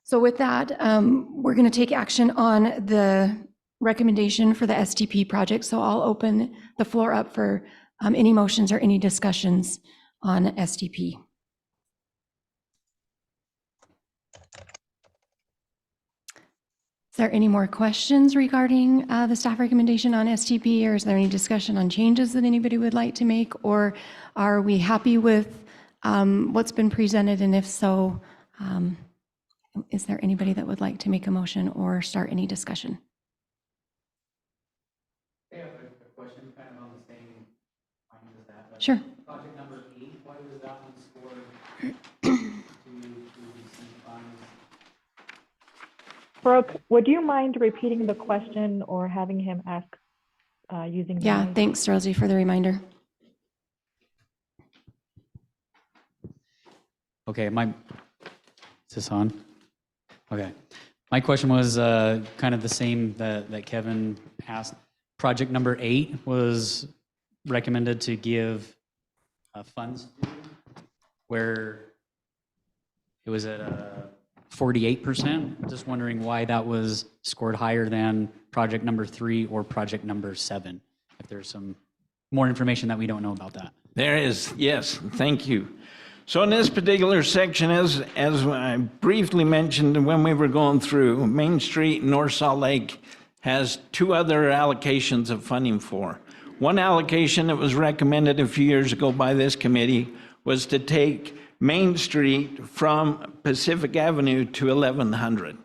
So with that, we're going to take action on the recommendation for the STP project. So I'll open the floor up for any motions or any discussions on STP. Is there any more questions regarding the staff recommendation on STP, or is there any discussion on changes that anybody would like to make, or are we happy with what's been presented? And if so, is there anybody that would like to make a motion or start any discussion? I have a question kind of on the same line as that. But Sure. project number 8, why was that one scored to receive funds? Brooke, would you mind repeating the question or having him ask using the Yeah, mic? thanks, Rosie, for the reminder. Okay, is this on? Okay. My question was kind of the same that Kevin asked. Project number 8 was recommended to give funds to, where it was at 48%. Just wondering why that was scored higher than project number 3 or project number 7. If there's some more information that we don't know about that. There is, yes, thank you. So in this particular section, as I briefly mentioned when we were going through, Main Street, North Salt Lake has 2 other allocations of funding for. One allocation that was recommended a few years ago by this committee was to take Main Street from Pacific Avenue to 1100.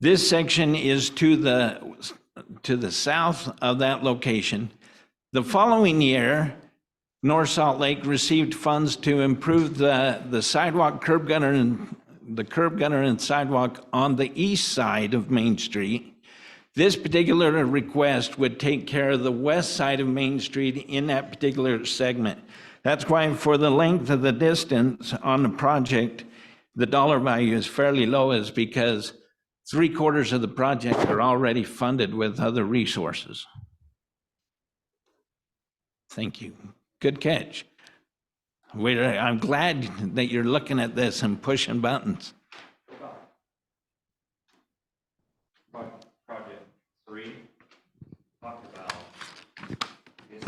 This section is to the south of that location. The following year, North Salt Lake received funds to improve the sidewalk curb gutter and sidewalk on the east side of Main Street. This particular request would take care of the west side of Main Street in that particular segment. That's why for the length of the distance on the project, the dollar value is fairly low, is because 3/4 of the project are already funded with other resources. Thank you. Good catch. I'm glad that you're looking at this and pushing buttons. Project 3, talked about, I guess,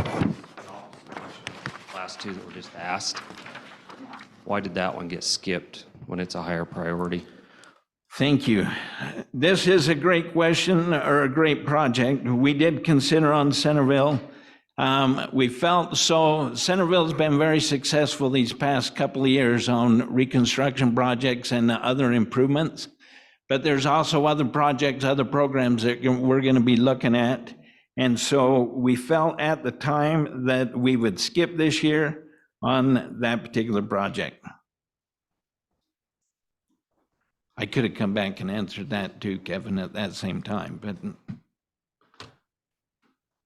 last 2 that were just asked. Why did that one get skipped when it's a higher priority? Thank you. This is a great question, or a great project. We did consider on Centerville. We felt so. Centerville's been very successful these past couple of years on reconstruction projects and other improvements. But there's also other projects, other programs that we're going to be looking at. And so we felt at the time that we would skip this year on that particular project. I could have come back and answered that too, Kevin, at that same time, but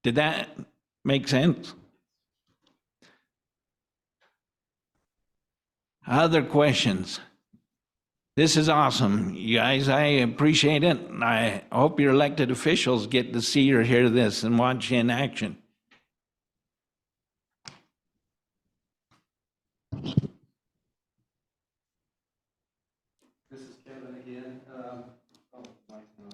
did that make sense? Other questions? This is awesome, you guys. I appreciate it. I hope your elected officials get to see or hear this and watch you in action. This is Kevin again. Mike's not.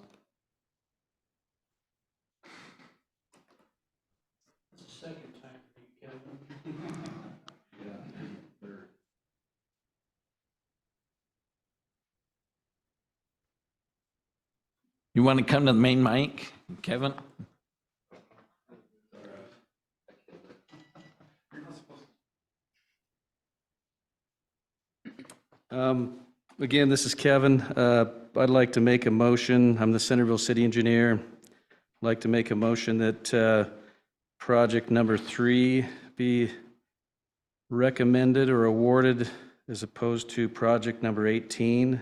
It's the second time for you, Kevin. You want to come to the main mic, Kevin? Again, this is Kevin. I'd like to make a motion. I'm the Centerville City Engineer. I'd like to make a motion that project number 3 be recommended or awarded as opposed to project number 18.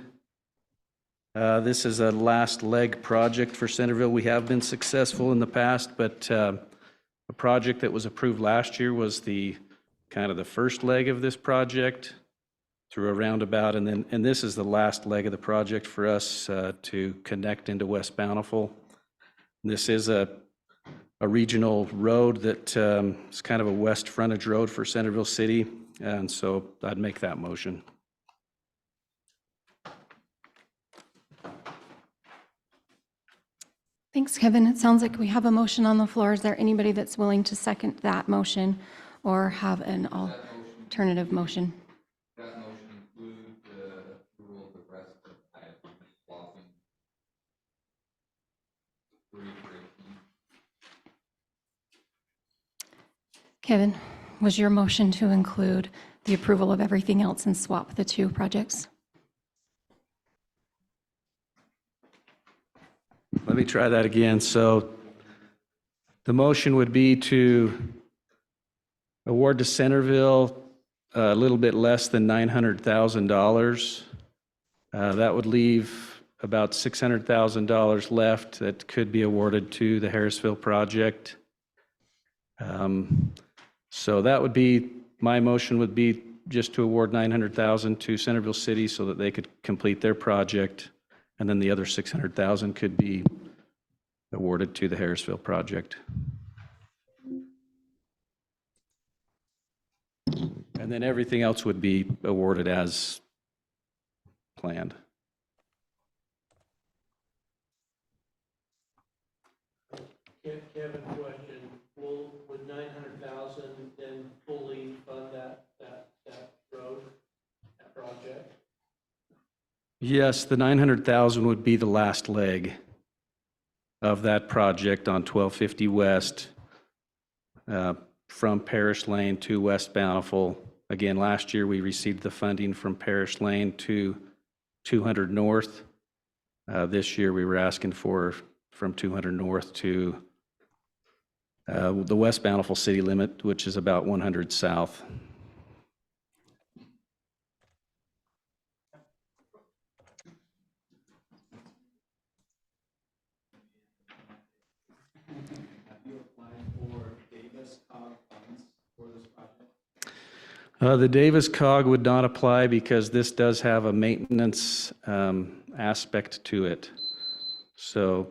This is a last leg project for Centerville. We have been successful in the past, but a project that was approved last year was the kind of the first leg of this project through a roundabout, and this is the last leg of the project for us to connect into West Bountiful. This is a regional road that is kind of a west frontage road for Centerville City, and so I'd make that motion. Thanks, Kevin. It sounds like we have a motion on the floor. Is there anybody that's willing to second that motion or have an alternative motion? That motion include the approval of the rest of the swapping 3 for 18. Kevin, was your motion to include the approval of everything else and swap the 2 projects? Let me try that again. So the motion would be to award to Centerville a little bit less than $900,000. That would leave about $600,000 left that could be awarded to the Harrisville project. So that would be, my motion would be just to award $900,000 to Centerville City so that they could complete their project. And then the other $600,000 could be awarded to the Harrisville project. And then everything else would be awarded as planned. Kevin, question, would 900,000 then fully fund that road, that project? Yes, the 900,000 would be the last leg of that project on 1250 West, from Parish Lane to West Bountiful. Again, last year we received the funding from Parish Lane to 200 North. This year we were asking for from 200 North to the West Bountiful city limit, which is about 100 South. The Davis COG would not apply because this does have a maintenance aspect to it. So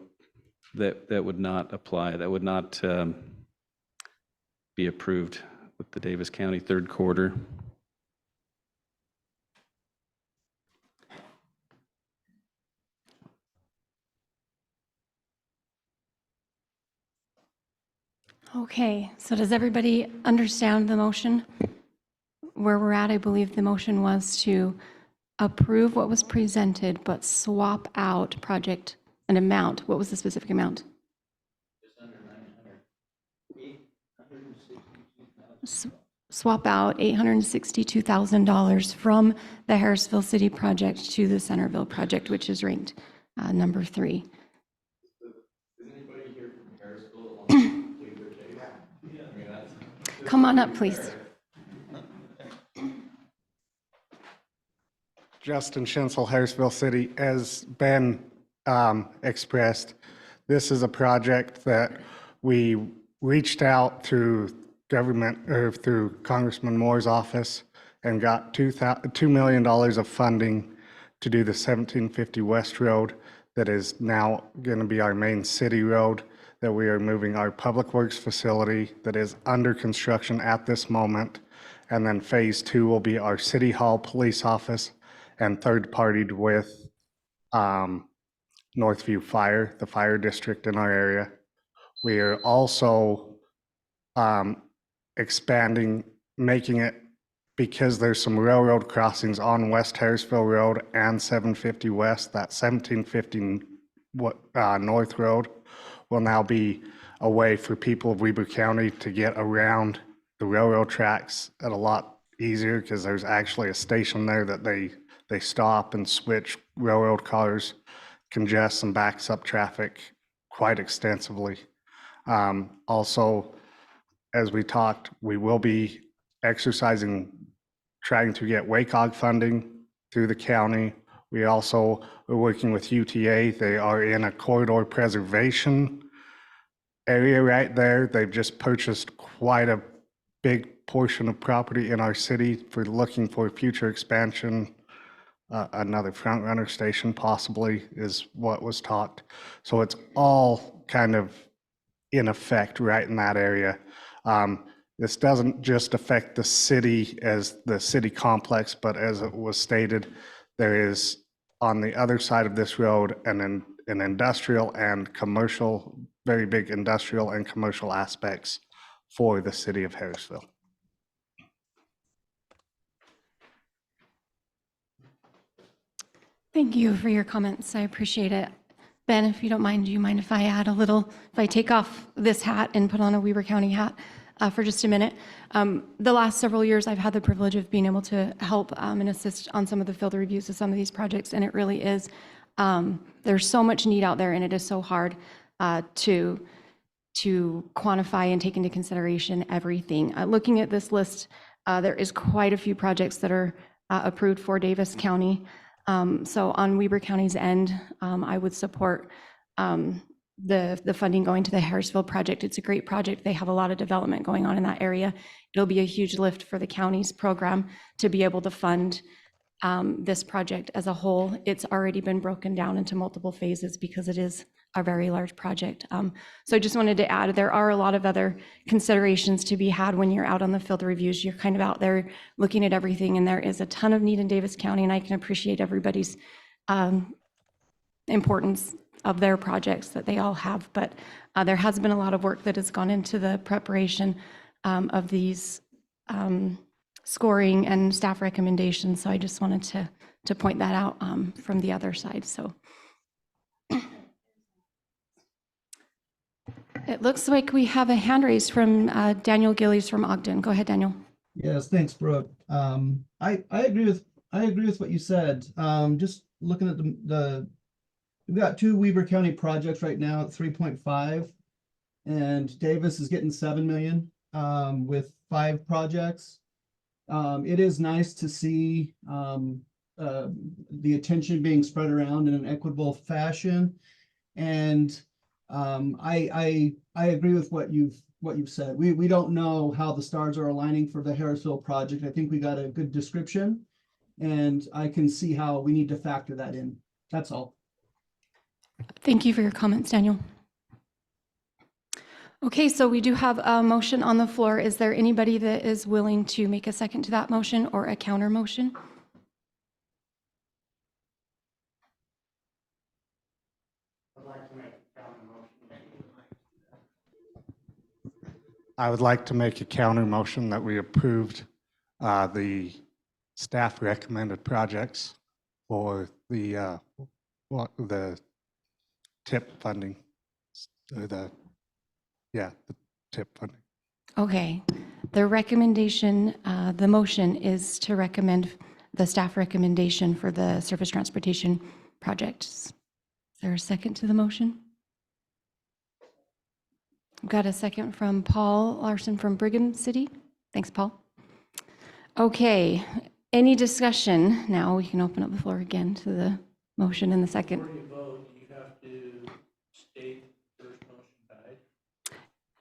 that would not apply. That would not be approved with the Davis County third quarter. Okay, so does everybody understand the motion? Where we're at, I believe the motion was to approve what was presented, but swap out project an amount. What was the specific amount? Swap out $862,000 from the Harrisville City project to the Centerville project, which is ranked number 3. Come on up, please. Justin Schensel, Harrisville City. As Ben expressed, this is a project that we reached out through government or through Congressman Moore's office and got $2 million of funding to do the 1750 West Road that is now going to be our main city road, that we are moving our public works facility that is under construction at this moment. And then phase 2 will be our city hall police office and third-partied with Northview Fire, the fire district in our area. We are also expanding, making it, because there's some railroad crossings on West Harrisville Road and 750 West, that 1750 North Road will now be a way for people of Weber County to get around the railroad tracks at a lot easier, because there's actually a station there that they stop and switch railroad cars, congests and backs up traffic quite extensively. Also, as we talked, we will be trying to get WACOG funding through the county. We also are working with UTA. They are in a corridor preservation area right there. They've just purchased quite a big portion of property in our city for looking for future expansion. Another front runner station possibly is what was talked. So it's all kind of in effect right in that area. This doesn't just affect the city as the city complex, but as it was stated, there is on the other side of this road an industrial and commercial, very big industrial and commercial aspects for the city of Harrisville. Thank you for your comments. I appreciate it. Ben, if you don't mind, do you mind if I add a little, if I take off this hat and put on a Weber County hat for just a minute? The last several years, I've had the privilege of being able to help and assist on some of the field reviews of some of these projects, and it really is, there's so much need out there, and it is so hard to quantify and take into consideration everything. Looking at this list, there is quite a few projects that are approved for Davis County. So on Weber County's end, I would support the funding going to the Harrisville project. It's a great project. They have a lot of development going on in that area. It'll be a huge lift for the county's program to be able to fund this project as a whole. It's already been broken down into multiple phases because it is a very large project. So I just wanted to add, there are a lot of other considerations to be had when you're out on the field reviews. You're kind of out there looking at everything, and there is a ton of need in Davis County, and I can appreciate everybody's importance of their projects that they all have. But there has been a lot of work that has gone into the preparation of these scoring and staff recommendations. So I just wanted to point that out from the other side. So it looks like we have a hand raised from Daniel Gillies from Ogden. Go ahead, Daniel. Yes, thanks, Brooke. I agree with what you said. Just looking at we've got 2 Weber County projects right now at 3.5, and Davis is getting 7 million with 5 projects. It is nice to see the attention being spread around in an equitable fashion, and I agree with what you've said. We don't know how the stars are aligning for the Harrisville project. I think we got a good description, and I can see how we need to factor that in. That's all. Thank you for your comments, Daniel. Okay, so we do have a motion on the floor. Is there anybody that is willing to make a second to that motion or a counter motion? I would like to make a counter motion that we approved the staff recommended projects for the TIP funding. The TIP funding. Okay, the recommendation, the motion is to recommend the staff recommendation for the surface transportation projects. Is there a second to the motion? I've got a second from Paul Larson from Brigham City. Thanks, Paul. Okay, any discussion? Now we can open up the floor again to the motion and the second. Before you vote, you have to state the first motion died.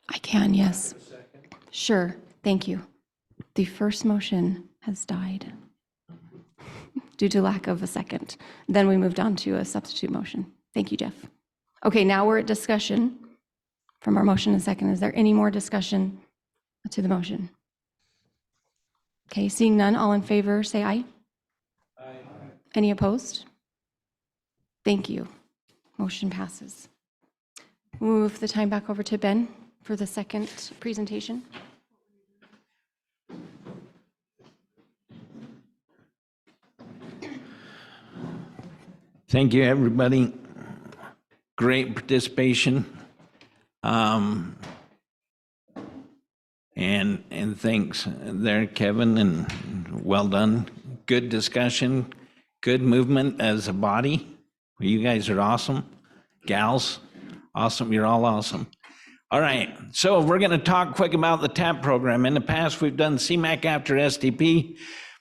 I can, yes. A second. Sure, thank you. The first motion has died due to lack of a second. Then we moved on to a substitute motion. Thank you, Jeff. Okay, now we're at discussion from our motion and second. Is there any more discussion to the motion? Okay, seeing none, all in favor, say aye. Aye. Any opposed? Thank you. Motion passes. We'll move the time back over to Ben for the second presentation. Thank you, everybody. Great participation. And thanks there, Kevin, and well done. Good discussion, good movement as a body. You guys are awesome. Gals, awesome. You're all awesome. All right, so we're going to talk quick about the TAP program. In the past, we've done CMAQ after STP,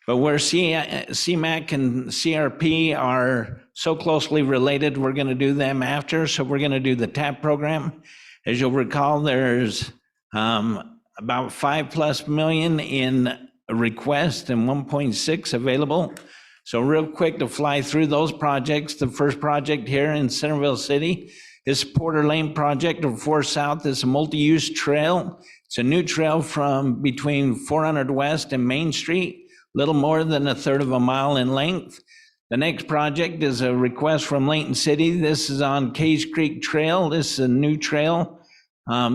but where CMAQ and CRP are so closely related, we're going to do them after. So we're going to do the TAP program. As you'll recall, there's about $5+ million in request and 1.6 available. So real quick to fly through those projects. The first project here in Centerville City is Porter Lane project of 4 South. It's a multi-use trail. It's a new trail from between 400 West and Main Street, little more than 1/3 of a mile in length. The next project is a request from Layton City. This is on Cage Creek Trail. This is a new trail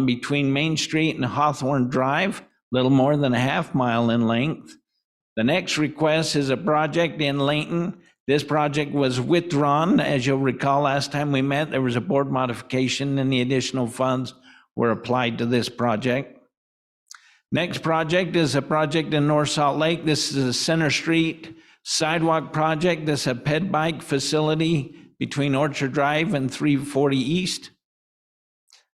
between Main Street and Hawthorne Drive, little more than 1/2 mile in length. The next request is a project in Layton. This project was withdrawn. As you'll recall, last time we met, there was a board modification and the additional funds were applied to this project. Next project is a project in North Salt Lake. This is a Center Street sidewalk project. This is a ped bike facility between Orchard Drive and 340 East.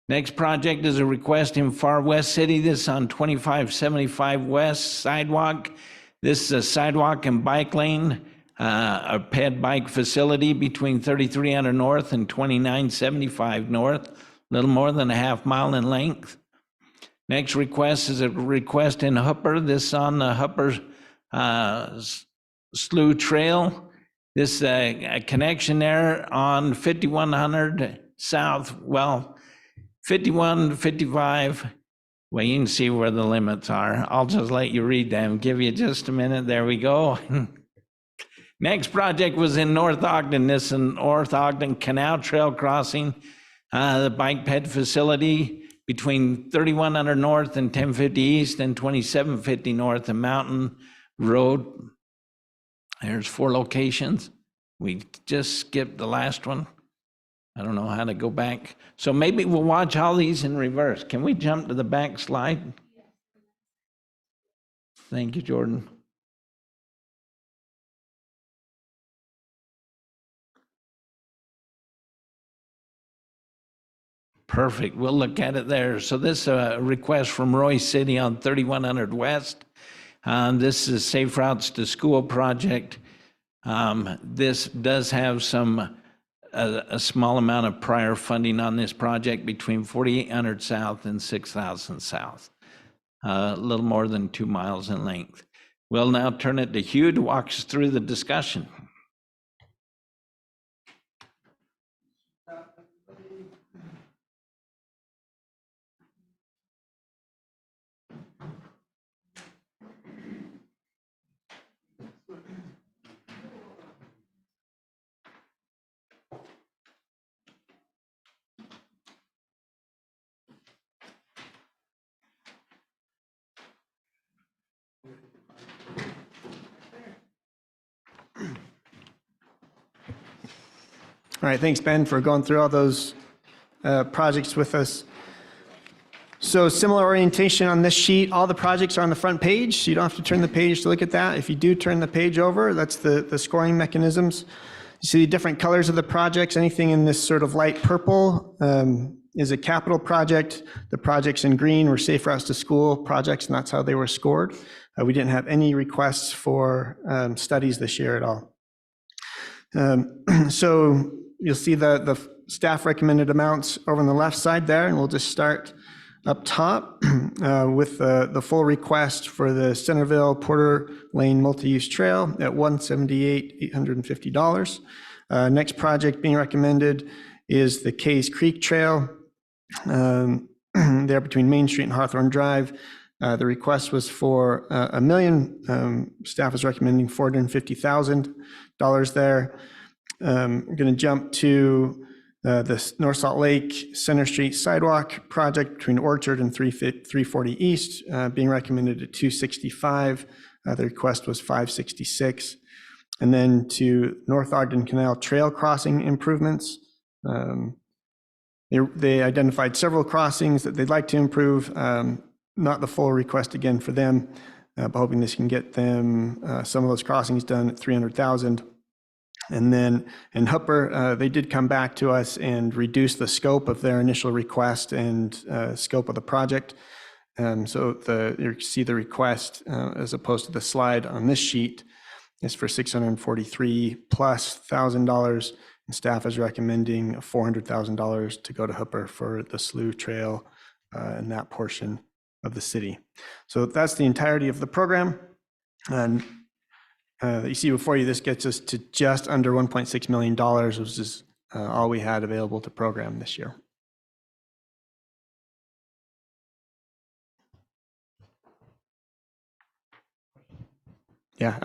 Next project is a request in Far West City. This is on 2575 West sidewalk. This is a sidewalk and bike lane, a ped bike facility between 3300 North and 2975 North, a little more than 1/2 mile in length. Next request is a request in Hupper. This is on the Hupper Slough Trail. This is a connection there on 5100 South, 51, 55. Well, you can see where the limits are. I'll just let you read them. Give you just a minute. There we go. Next project was in North Ogden. This is North Ogden Canal Trail Crossing, the bike ped facility between 3100 North and 1050 East and 2750 North and Mountain Road. There's 4 locations. We just skipped the last one. I don't know how to go back. So maybe we'll watch all these in reverse. Can we jump to the back slide? Thank you, Jordan. Perfect. We'll look at it there. So this request from Roy City on 3100 West. This is Safe Routes to School project. This does have a small amount of prior funding on this project between 4,800 South and 6,000 South. A little more than 2 miles in length. We'll now turn it to Hugh to walk us through the discussion. All right, thanks, Ben, for going through all those projects with us. So similar orientation on this sheet. All the projects are on the front page, so you don't have to turn the page to look at that. If you do turn the page over, that's the scoring mechanisms. You see the different colors of the projects. Anything in this sort of light purple is a capital project. The projects in green were Safe Routes to School projects, and that's how they were scored. We didn't have any requests for studies this year at all. So you'll see the staff recommended amounts over on the left side there, and we'll just start up top with the full request for the Centerville Porter Lane Multi-Use Trail at $178,850. Next project being recommended is the Case Creek Trail there between Main Street and Hawthorne Drive. The request was for $1 million. Staff is recommending $450,000 there. I'm going to jump to the North Salt Lake Center Street Sidewalk project between Orchard and 340 East, being recommended at $265,000. The request was $566,000. And then to North Ogden Canal Trail crossing improvements. They identified several crossings that they'd like to improve. Not the full request again for them, but hoping this can get them some of those crossings done at $300,000. And then in Hooper, they did come back to us and reduce the scope of their initial request and scope of the project. So you see the request as opposed to the slide on this sheet is for $643,000+, and staff is recommending $400,000 to go to Hooper for the Slough Trail in that portion of the city. So that's the entirety of the program. And that you see before you, this gets us to just under $1.6 million, which is all we had available to program this year. Yeah,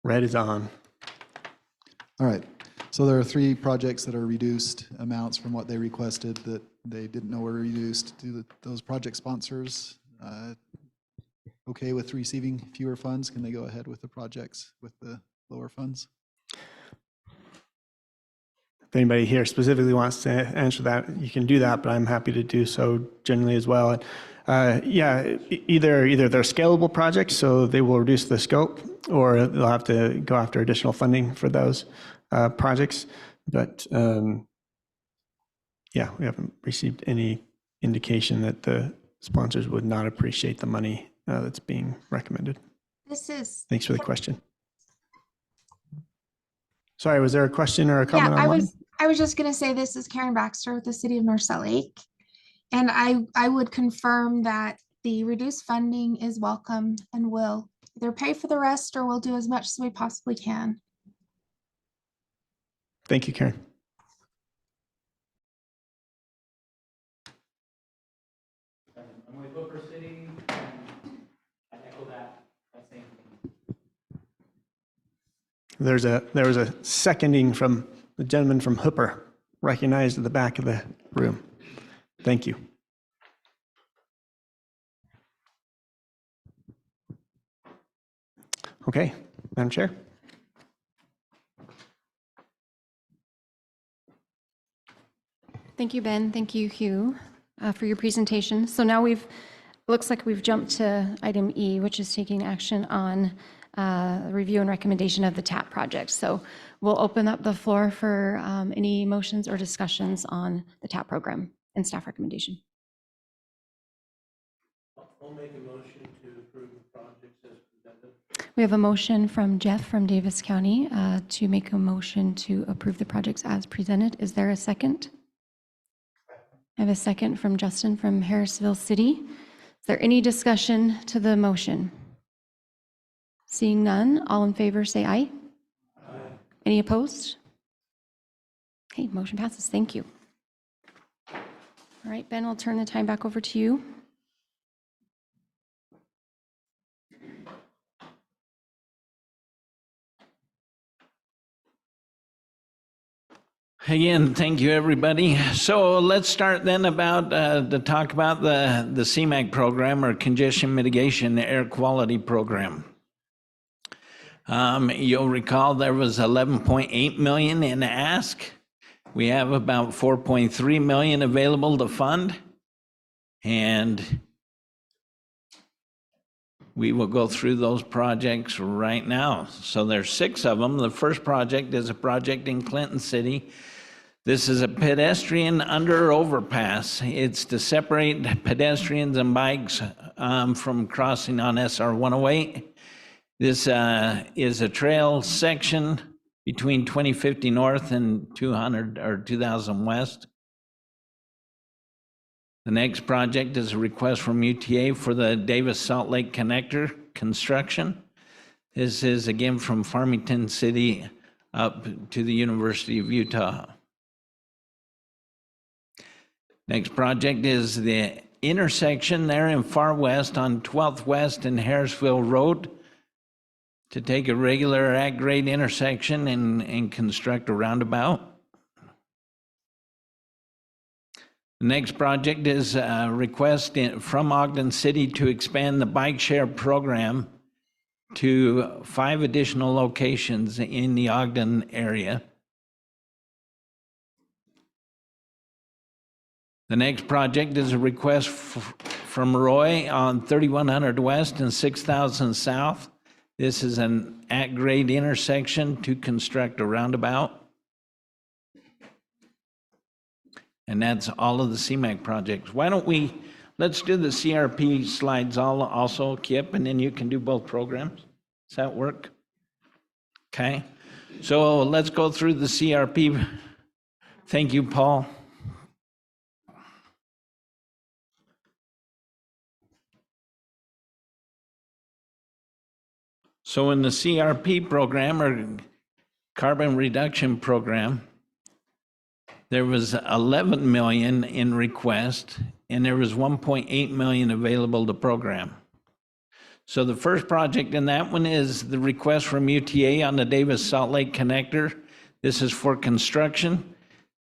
red is on. All right. So there are 3 projects that are reduced amounts from what they requested that they didn't know were reduced. Do those project sponsors okay with receiving fewer funds? Can they go ahead with the projects with the lower funds? If anybody here specifically wants to answer that, you can do that, but I'm happy to do so generally as well. Yeah, either they're scalable projects, so they will reduce the scope, or they'll have to go after additional funding for those projects. But yeah, we haven't received any indication that the sponsors would not appreciate the money that's being recommended. Thanks for the question. Sorry, was there a question or a comment online? I was just going to say, this is Karen Baxter with the City of North Salt Lake. And I would confirm that the reduced funding is welcome and will either pay for the rest or we'll do as much as we possibly can. Thank you, Karen. There was a seconding from the gentleman from Hooper, recognized at the back of the room. Thank you. Okay, Madam Chair. Thank you, Ben. Thank you, Hugh, for your presentation. So now looks like we've jumped to item E, which is taking action on review and recommendation of the TAP project. So we'll open up the floor for any motions or discussions on the TAP program and staff recommendation. I'll make a motion to approve the projects as presented. We have a motion from Jeff from Davis County to make a motion to approve the projects as presented. Is there a second? I have a second from Justin from Harrisville City. Is there any discussion to the motion? Seeing none, all in favor say aye. Aye. Any opposed? Okay, motion passes. Thank you. All right, Ben, I'll turn the time back over to you. Again, thank you, everybody. So let's start then to talk about the CMAQ program, or Congestion Mitigation Air Quality Program. You'll recall there was 11.8 million in ask. We have about 4.3 million available to fund, and we will go through those projects right now. So there's 6 of them. The first project is a project in Clinton City. This is a pedestrian under overpass. It's to separate pedestrians and bikes from crossing on SR 108. This is a trail section between 2050 North and 2000 West. The next project is a request from UTA for the Davis-Salt Lake Connector construction. This is again from Farmington City up to the University of Utah. Next project is the intersection there in Far West on 12th West and Harrisville Road to take a regular at-grade intersection and construct a roundabout. The next project is a request from Ogden City to expand the bike share program to 5 additional locations in the Ogden area. The next project is a request from Roy on 3100 West and 6000 South. This is an at-grade intersection to construct a roundabout. And that's all of the CMAQ projects. Why don't let's do the CRP slides also, Kip, and then you can do both programs. Does that work? Okay. So let's go through the CRP. Thank you, Paul. So in the CRP program, or carbon reduction program, there was 11 million in request, and there was 1.8 million available to program. So the first project in that one is the request from UTA on the Davis-Salt Lake Connector. This is for construction.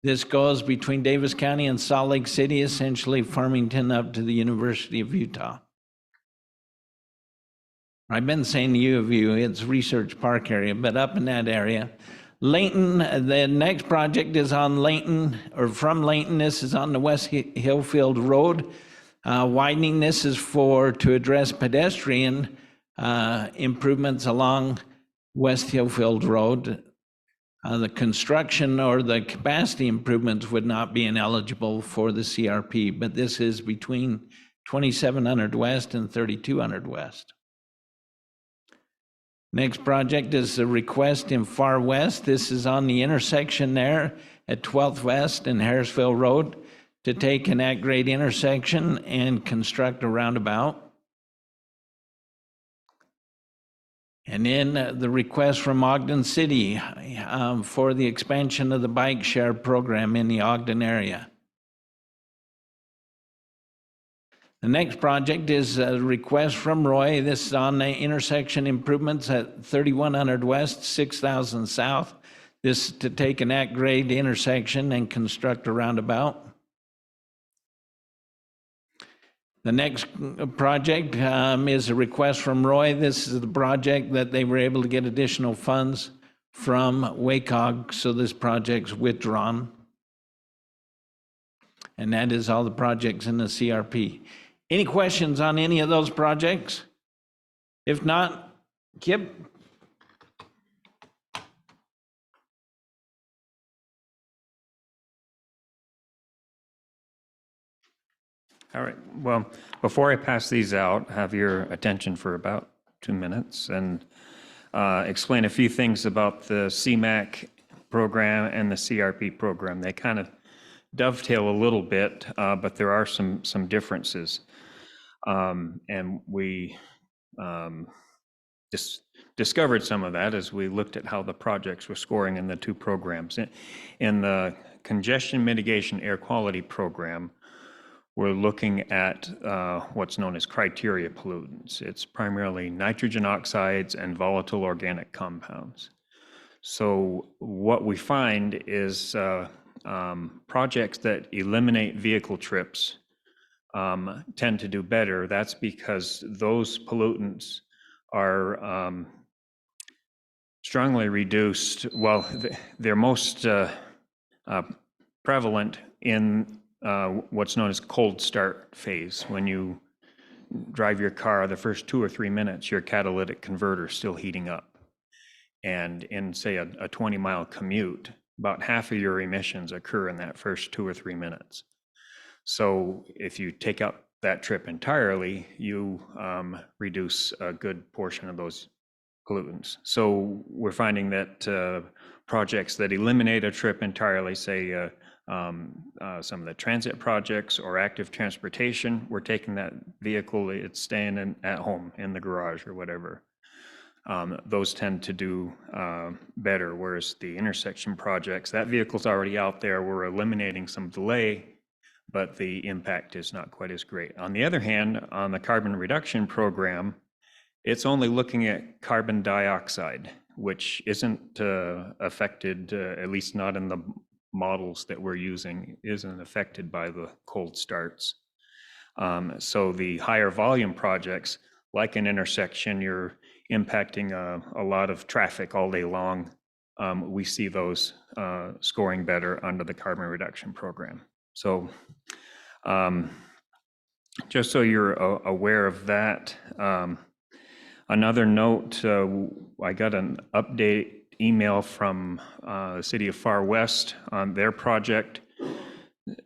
This goes between Davis County and Salt Lake City, essentially Farmington up to the University of Utah. I've been saying U of U, it's Research Park area, but up in that area. Layton, the next project is on Layton, or from Layton. This is on the West Hillfield Road. Widening this is to address pedestrian improvements along West Hillfield Road. The construction or the capacity improvements would not be ineligible for the CRP, but this is between 2700 West and 3200 West. Next project is the request in Far West. This is on the intersection there at 12th West and Harrisville Road to take an at-grade intersection and construct a roundabout. And then the request from Ogden City for the expansion of the bike share program in the Ogden area. The next project is a request from Roy. This is on the intersection improvements at 3100 West, 6000 South. This is to take an at-grade intersection and construct a roundabout. The next project is a request from Roy. This is the project that they were able to get additional funds from WACOG, so this project's withdrawn. And that is all the projects in the CRP. Any questions on any of those projects? If not, Kip? All right, well, before I pass these out, have your attention for about 2 minutes and explain a few things about the CMAC program and the CRP program. They kind of dovetail a little bit, but there are some differences. And we just discovered some of that as we looked at how the projects were scoring in the two programs. In the congestion mitigation air quality program, we're looking at what's known as criteria pollutants. It's primarily nitrogen oxides and volatile organic compounds. So what we find is projects that eliminate vehicle trips tend to do better. That's because those pollutants are strongly reduced. Well, they're most prevalent in what's known as cold start phase. When you drive your car, the first 2 or 3 minutes, your catalytic converter is still heating up. And in, say, a 20-mile commute, about half of your emissions occur in that first 2 or 3 minutes. So if you take out that trip entirely, you reduce a good portion of those pollutants. So we're finding that projects that eliminate a trip entirely, say some of the transit projects or active transportation, we're taking that vehicle, it's staying at home in the garage or whatever. Those tend to do better, whereas the intersection projects, that vehicle's already out there, we're eliminating some delay, but the impact is not quite as great. On the other hand, on the carbon reduction program, it's only looking at carbon dioxide, which isn't affected, at least not in the models that we're using, isn't affected by the cold starts. So the higher volume projects, like an intersection, you're impacting a lot of traffic all day long. We see those scoring better under the carbon reduction program. So just so you're aware of that. Another note, I got an update email from the city of Far West on their project.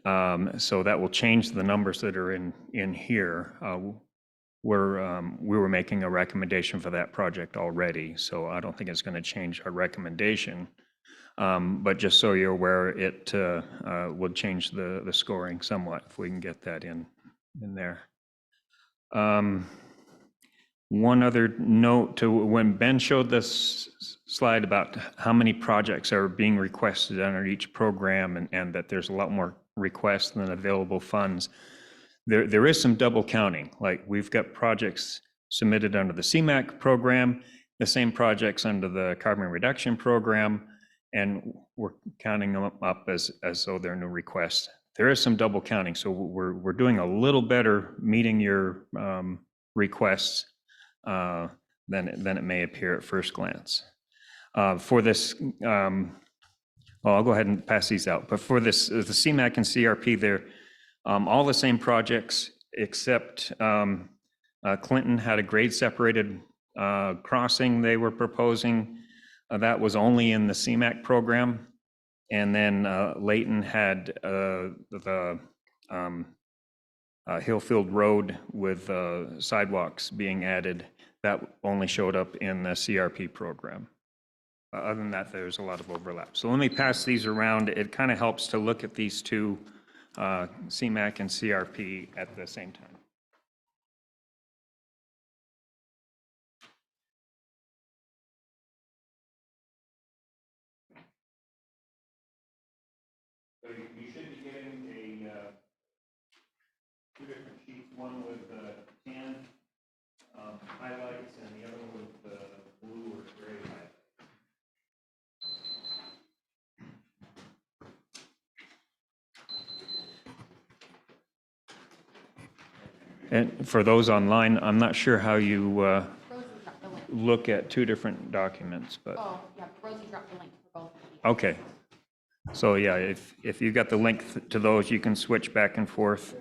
So that will change the numbers that are in here. We were making a recommendation for that project already, so I don't think it's going to change our recommendation. But just so you're aware, it would change the scoring somewhat if we can get that in there. One other note to when Ben showed this slide about how many projects are being requested under each program and that there's a lot more requests than available funds. There is some double counting. Like we've got projects submitted under the CMAC program, the same projects under the carbon reduction program, and we're counting them up as though they're new requests. There is some double counting, so we're doing a little better meeting your requests than it may appear at first glance. For this, well, I'll go ahead and pass these out. But for this, the CMAC and CRP, they're all the same projects, except Clinton had a grade separated crossing they were proposing. That was only in the CMAC program. And then Layton had the Hillfield Road with sidewalks being added. That only showed up in the CRP program. Other than that, there's a lot of overlap. So let me pass these around. It kind of helps to look at these two, CMAC and CRP, at the same time. So you should be getting two different sheets one with tan highlights and the other one with blue or gray highlights. And for those online, I'm not sure how you look at two different documents, but. Oh, yeah, Rosie dropped the link for both. Okay. So yeah, if you got the link to those, you can switch back and forth.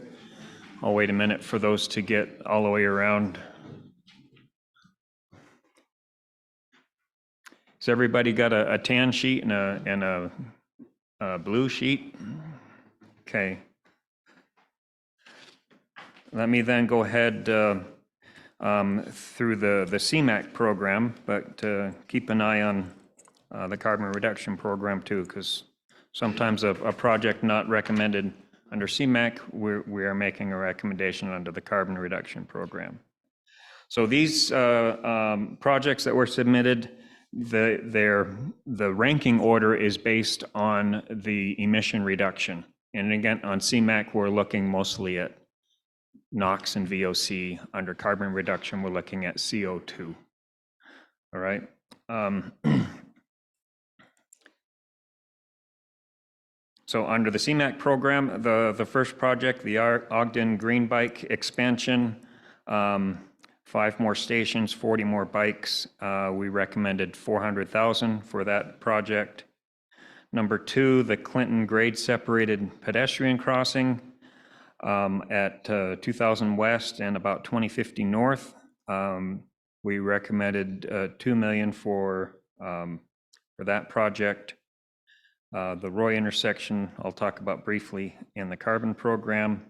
I'll wait a minute for those to get all the way around. Has everybody got a tan sheet and a blue sheet? Okay. Let me then go ahead through the CMAQ program, but keep an eye on the carbon reduction program too, because sometimes a project not recommended under CMAQ, we are making a recommendation under the carbon reduction program. So these projects that were submitted, the ranking order is based on the emission reduction. And again, on CMAQ, we're looking mostly at NOx and VOC. Under carbon reduction, we're looking at CO2. All right. So under the CMAQ program, the first project, the Ogden Green Bike expansion, 5 more stations, 40 more bikes. We recommended 400,000 for that project. Number 2, the Clinton grade separated pedestrian crossing at 2000 West and about 2050 North. We recommended $2 million for that project. The Roy intersection, I'll talk about briefly in the carbon program.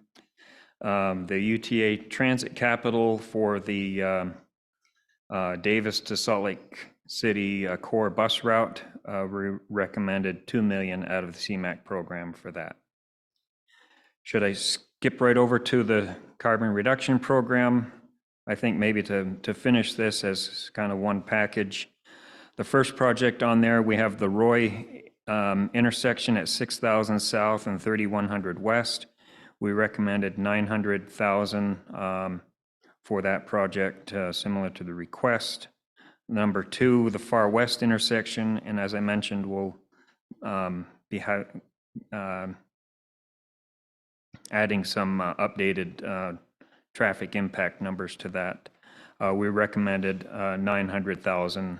The UTA Transit Capital for the Davis to Salt Lake City core bus route, we recommended $2 million out of the CMAQ program for that. Should I skip right over to the carbon reduction program? I think maybe to finish this as kind of one package. The first project on there, we have the Roy intersection at 6,000 South and 3,100 West. We recommended 900,000 for that project, similar to the request. Number 2, the Far West intersection, and as I mentioned, we'll be adding some updated traffic impact numbers to that. We recommended 900,000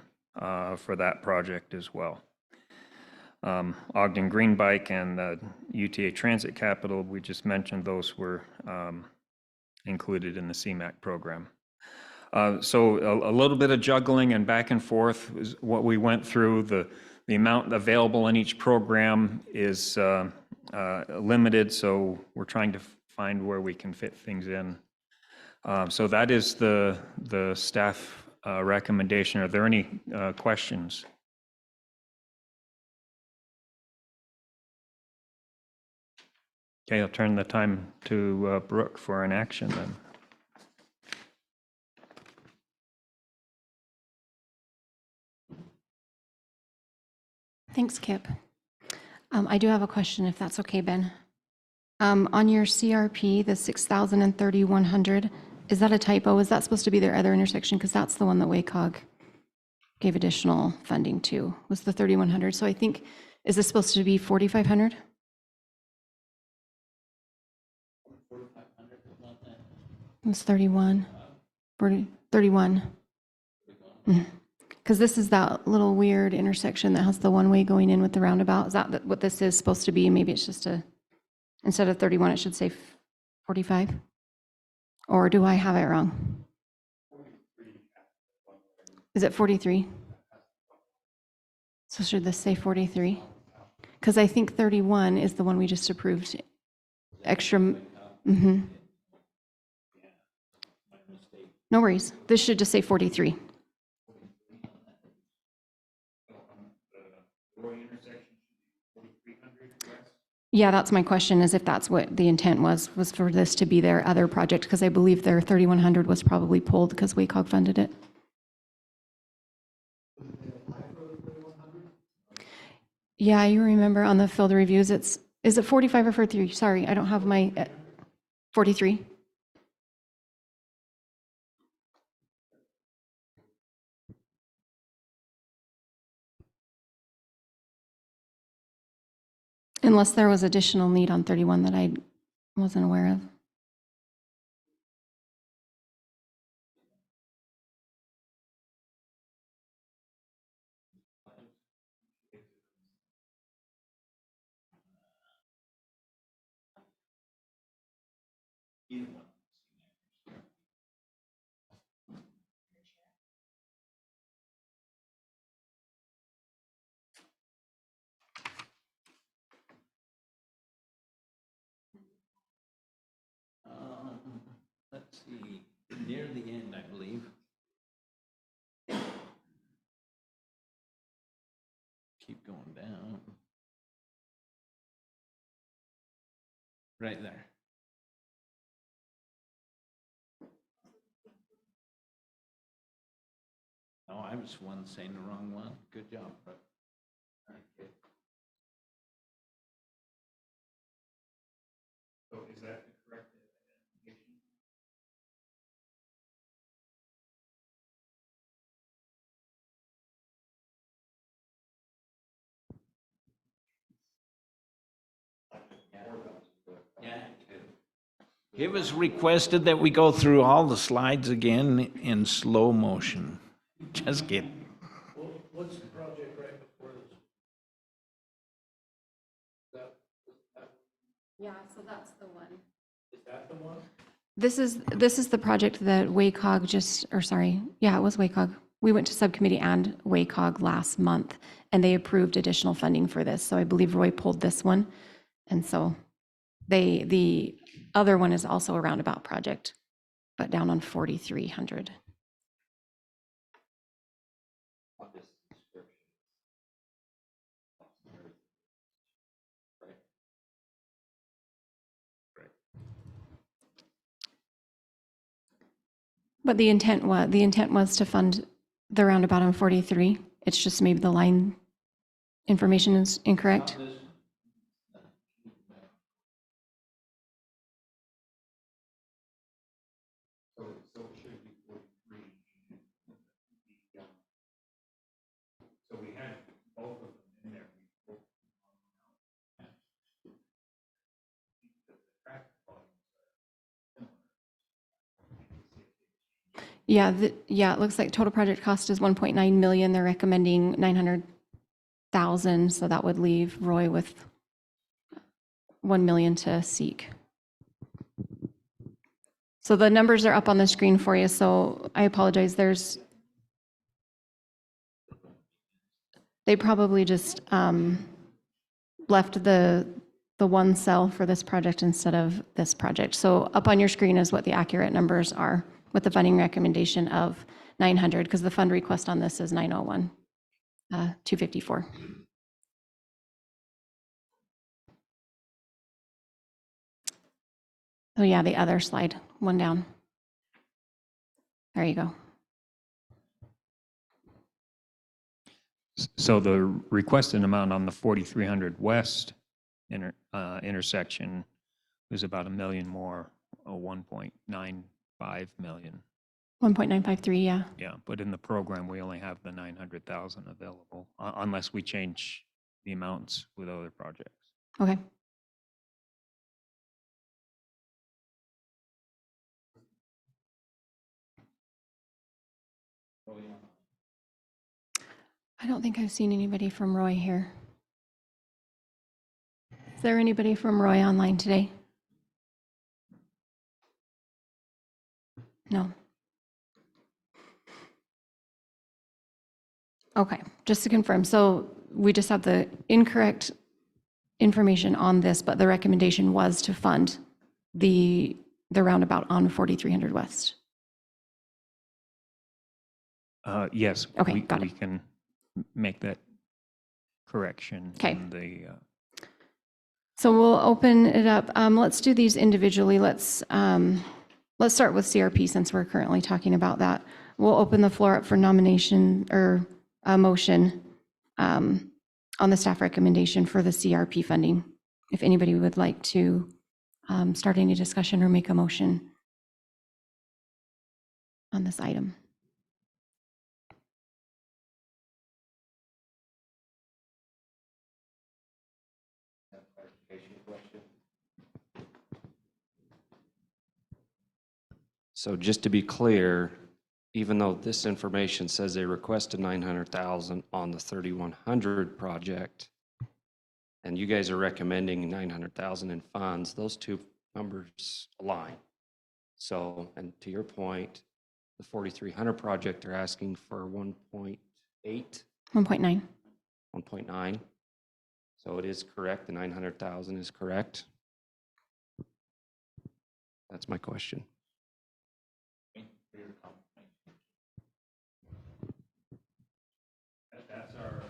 for that project as well. Ogden Green Bike and the UTA Transit Capital, we just mentioned those were included in the CMAQ program. So a little bit of juggling and back and forth is what we went through. The amount available in each program is limited, so we're trying to find where we can fit things in. So that is the staff recommendation. Are there any questions? Okay, I'll turn the time to Brooke for an action then. Thanks, Kip. I do have a question, if that's okay, Ben. On your CRP, the 6,000 and 3,100, is that a typo? Is that supposed to be their other intersection? Because that's the one that WACOG gave additional funding to, was the 3,100. So I think, is this supposed to be 4,500? It was 31, 40, 31. Because this is that little weird intersection that has the one-way going in with the roundabout. Is that what this is supposed to be? Maybe it's just instead of 31, it should say 45? Or do I have it wrong? Is it 43? So should this say 43? Because I think 31 is the one we just approved. Extra. No worries. This should just say 43. Yeah, that's my question, is if that's what the intent was for this to be their other project, because I believe their 3,100 was probably pulled because WACOG funded it. Yeah, you remember on the field reviews, is it 45 or 43? Sorry, I don't have my 43. Unless there was additional need on 31 that I wasn't aware of. Let's see, near the end, I believe. Keep going down. Right there. Oh, I was one saying the wrong one. Good job, Brett. Okay. So is that the correct identification? Yeah. It was requested that we go through all the slides again in slow motion. Just kidding. What's the project right before this? Yeah, so that's the one. Is that the one? This is the project that WACOG just, or sorry, yeah, it was WACOG. We went to subcommittee and WACOG last month, and they approved additional funding for this. So I believe Roy pulled this one. And so the other one is also a roundabout project, but down on 4,300. But the intent was to fund the roundabout on 43. It's just maybe the line information is incorrect. So it should be 43. So we had both of them in there. Yeah, it looks like total project cost is 1.9 million. They're recommending 900,000, so that would leave Roy with 1 million to seek. So the numbers are up on the screen for you, so I apologize. They probably just left the one cell for this project instead of this project. So up on your screen is what the accurate numbers are, with the funding recommendation of 900, because the fund request on this is 901, 254. Oh yeah, the other slide, one down. There you go. So the requested amount on the 4300 West intersection was about $1 million more, 1.95 million. 1.953, yeah. Yeah, but in the program, we only have the 900,000 available, unless we change the amounts with other projects. Okay. I don't think I've seen anybody from Roy here. Is there anybody from Roy online today? No. Okay, just to confirm, so we just have the incorrect information on this, but the recommendation was to fund the roundabout on 4300 West. Yes. Okay, got we it. can make that correction. Okay. In the, So we'll open it up. Let's do these individually. Let's start with CRP since we're currently talking about that. We'll open the floor up for nomination or a motion on the staff recommendation for the CRP funding. If anybody would like to start any discussion or make a motion on this item. So just to be clear, even though this information says they requested 900,000 on the 3100 project, and you guys are recommending 900,000 in funds, those two numbers align. So, and to your point, the 4300 project, they're asking for 1.8, 1.9. 1.9. So it is correct, the 900,000 is correct. That's my question. That's our.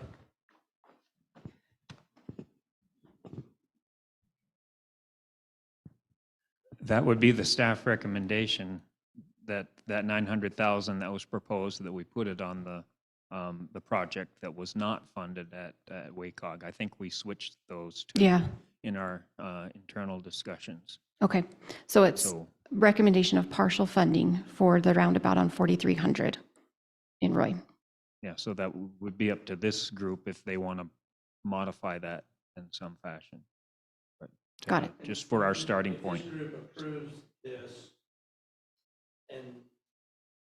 That would be the staff recommendation, that 900,000 that was proposed, that we put it on the project that was not funded at WACOG. I think we switched those two Yeah. in our internal discussions. Okay. So it's So- recommendation of partial funding for the roundabout on 4300 in Roy. Yeah, so that would be up to this group if they want to modify that in some fashion. But, Got it. Just for our starting point. If this group approves this, and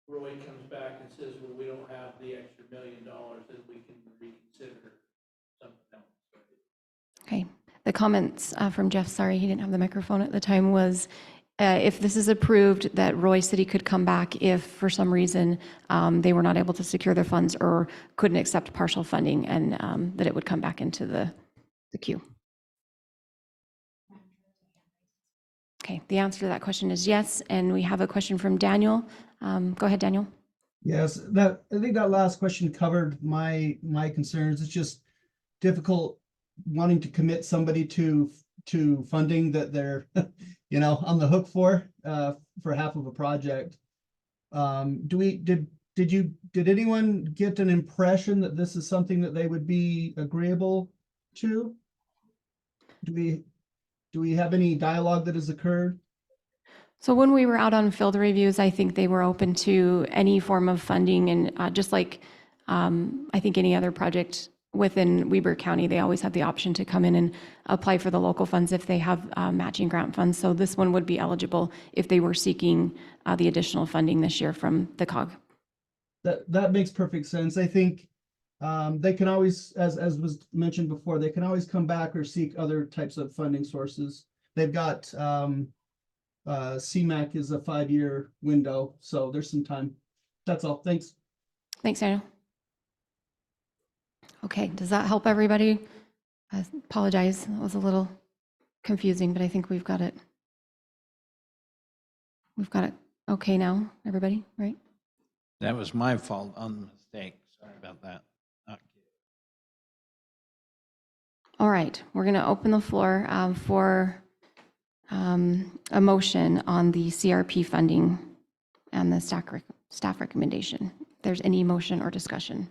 Roy comes back and says, well, we don't have the extra $1 million, then we can reconsider something else. Okay. The comments from Jeff, sorry, he didn't have the microphone at the time, was if this is approved, that Roy City could come back if for some reason they were not able to secure their funds or couldn't accept partial funding, and that it would come back into the queue. Okay, the answer to that question is yes, and we have a question from Daniel. Go ahead, Daniel. Yes, I think that last question covered my concerns. It's just difficult wanting to commit somebody to funding that they're on the hook for half of a project. Did anyone get an impression that this is something that they would be agreeable to? Do we have any dialogue that has occurred? So when we were out on field reviews, I think they were open to any form of funding, and just like I think any other project within Weber County, they always have the option to come in and apply for the local funds if they have matching grant funds. So this one would be eligible if they were seeking the additional funding this year from the COG. That makes perfect sense. I think they can always, as was mentioned before, they can always come back or seek other types of funding sources. They've got CMAQ is a 5-year window, so there's some time. That's all. Thanks. Thanks, Daniel. Okay, does that help everybody? I apologize, that was a little confusing, but I think we've got it. We've got it okay now, everybody, right? That was my fault on the mistake. Sorry about that. Not All right, we're going to open the floor for a motion on the CRP funding and the staff recommendation. If there's any motion or discussion.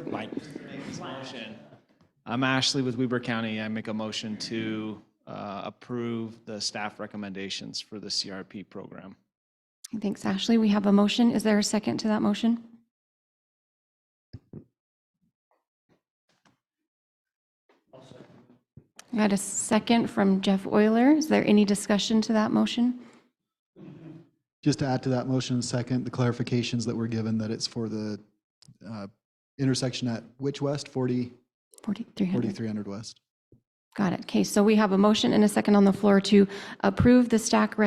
Mike. I'm Ashley with Weber County. I make a motion to approve the staff recommendations for the CRP program. Thanks, Ashley. We have a motion. Is there a second to that motion? I got a second from Jeff Euler. Is there any discussion to that motion? Just to add to that motion, second, the clarifications that were given that it's for the intersection at which west? 4300 west. Got it. Okay, so we have a motion and a second on the floor to approve the staff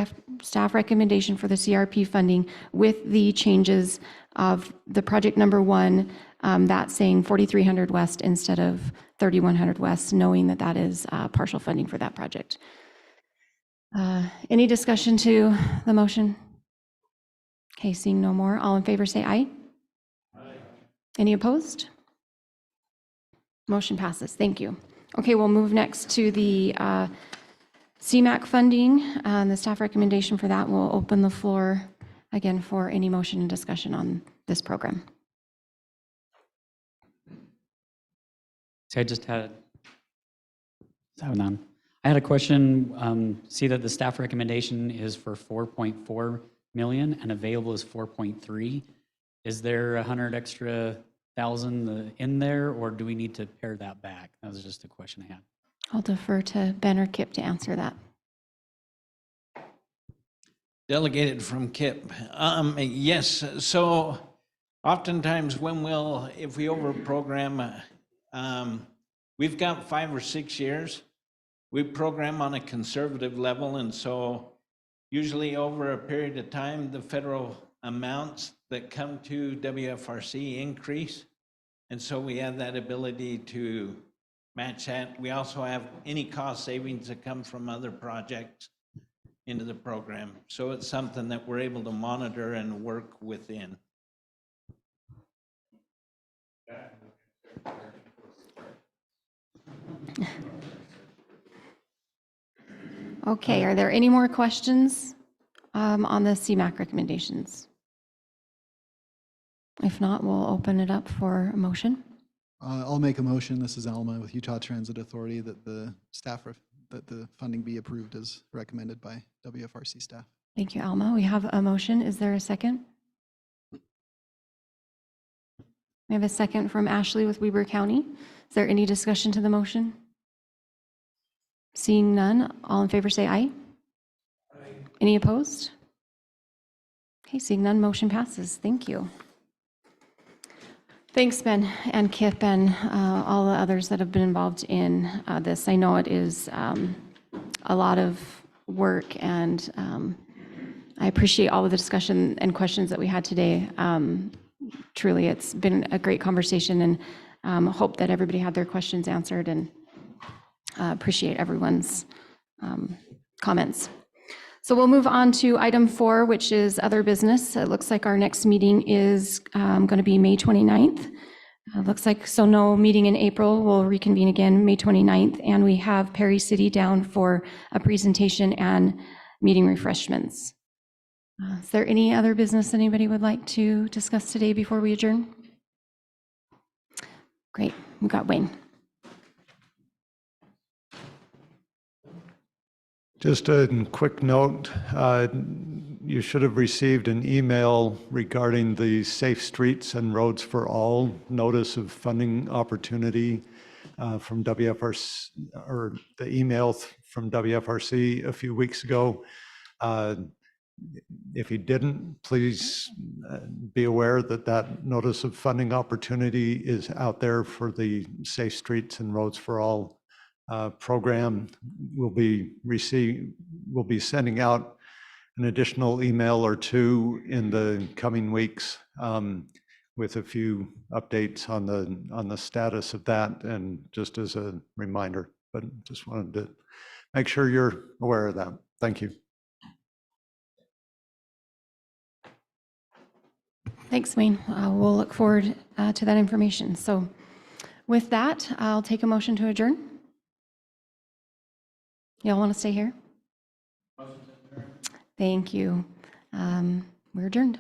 recommendation for the CRP funding with the changes of the project number 1, that's saying 4300 west instead of 3100 west, knowing that that is partial funding for that project. Any discussion to the motion? Okay, seeing no more, all in favor say aye. Aye. Any opposed? Motion passes. Thank you. Okay, we'll move next to the CMAQ funding. The staff recommendation for that will open the floor again for any motion and discussion on this program. So I just had, hold on. I had a question. See that the staff recommendation is for $4.4 million and available is 4.3. Is there 100 extra thousand in there, or do we need to pare that back? That was just a question I had. I'll defer to Ben or Kip to answer that. Delegated from Kip. Yes, so oftentimes if we overprogram, we've got 5 or 6 years. We program on a conservative level, and so usually over a period of time, the federal amounts that come to WFRC increase. And so we have that ability to match that. We also have any cost savings that come from other projects into the program. So it's something that we're able to monitor and work within. Okay, are there any more questions on the CMAQ recommendations? If not, we'll open it up for a motion. I'll make a motion. This is Alma with Utah Transit Authority that the funding be approved as recommended by WFRC staff. Thank you, Alma. We have a motion. Is there a second? We have a second from Ashley with Weber County. Is there any discussion to the motion? Seeing none, all in favor say aye. Aye. Any opposed? Okay, seeing none, motion passes. Thank you. Thanks, Ben and Kip and all the others that have been involved in this. I know it is a lot of work, and I appreciate all of the discussion and questions that we had today. Truly, it's been a great conversation, and hope that everybody had their questions answered, and appreciate everyone's comments. So we'll move on to item 4, which is other business. It looks like our next meeting is going to be May 29th. Looks like, so no meeting in April. We'll reconvene again May 29th, and we have Perry City down for a presentation and meeting refreshments. Is there any other business anybody would like to discuss today before we adjourn? Great, we've got Wayne. Just a quick note, you should have received an email regarding the Safe Streets and Roads for All notice of funding opportunity from WFRC, or the email from WFRC a few weeks ago. If you didn't, please be aware that that notice of funding opportunity is out there for the Safe Streets and Roads for All program. We'll be sending out an additional email or two in the coming weeks with a few updates on the status of that, and just as a reminder, but just wanted to make sure you're aware of that. Thank you. Thanks, Wayne. We'll look forward to that information. So with that, I'll take a motion to adjourn. Y'all want to stay here? Thank you. We're adjourned.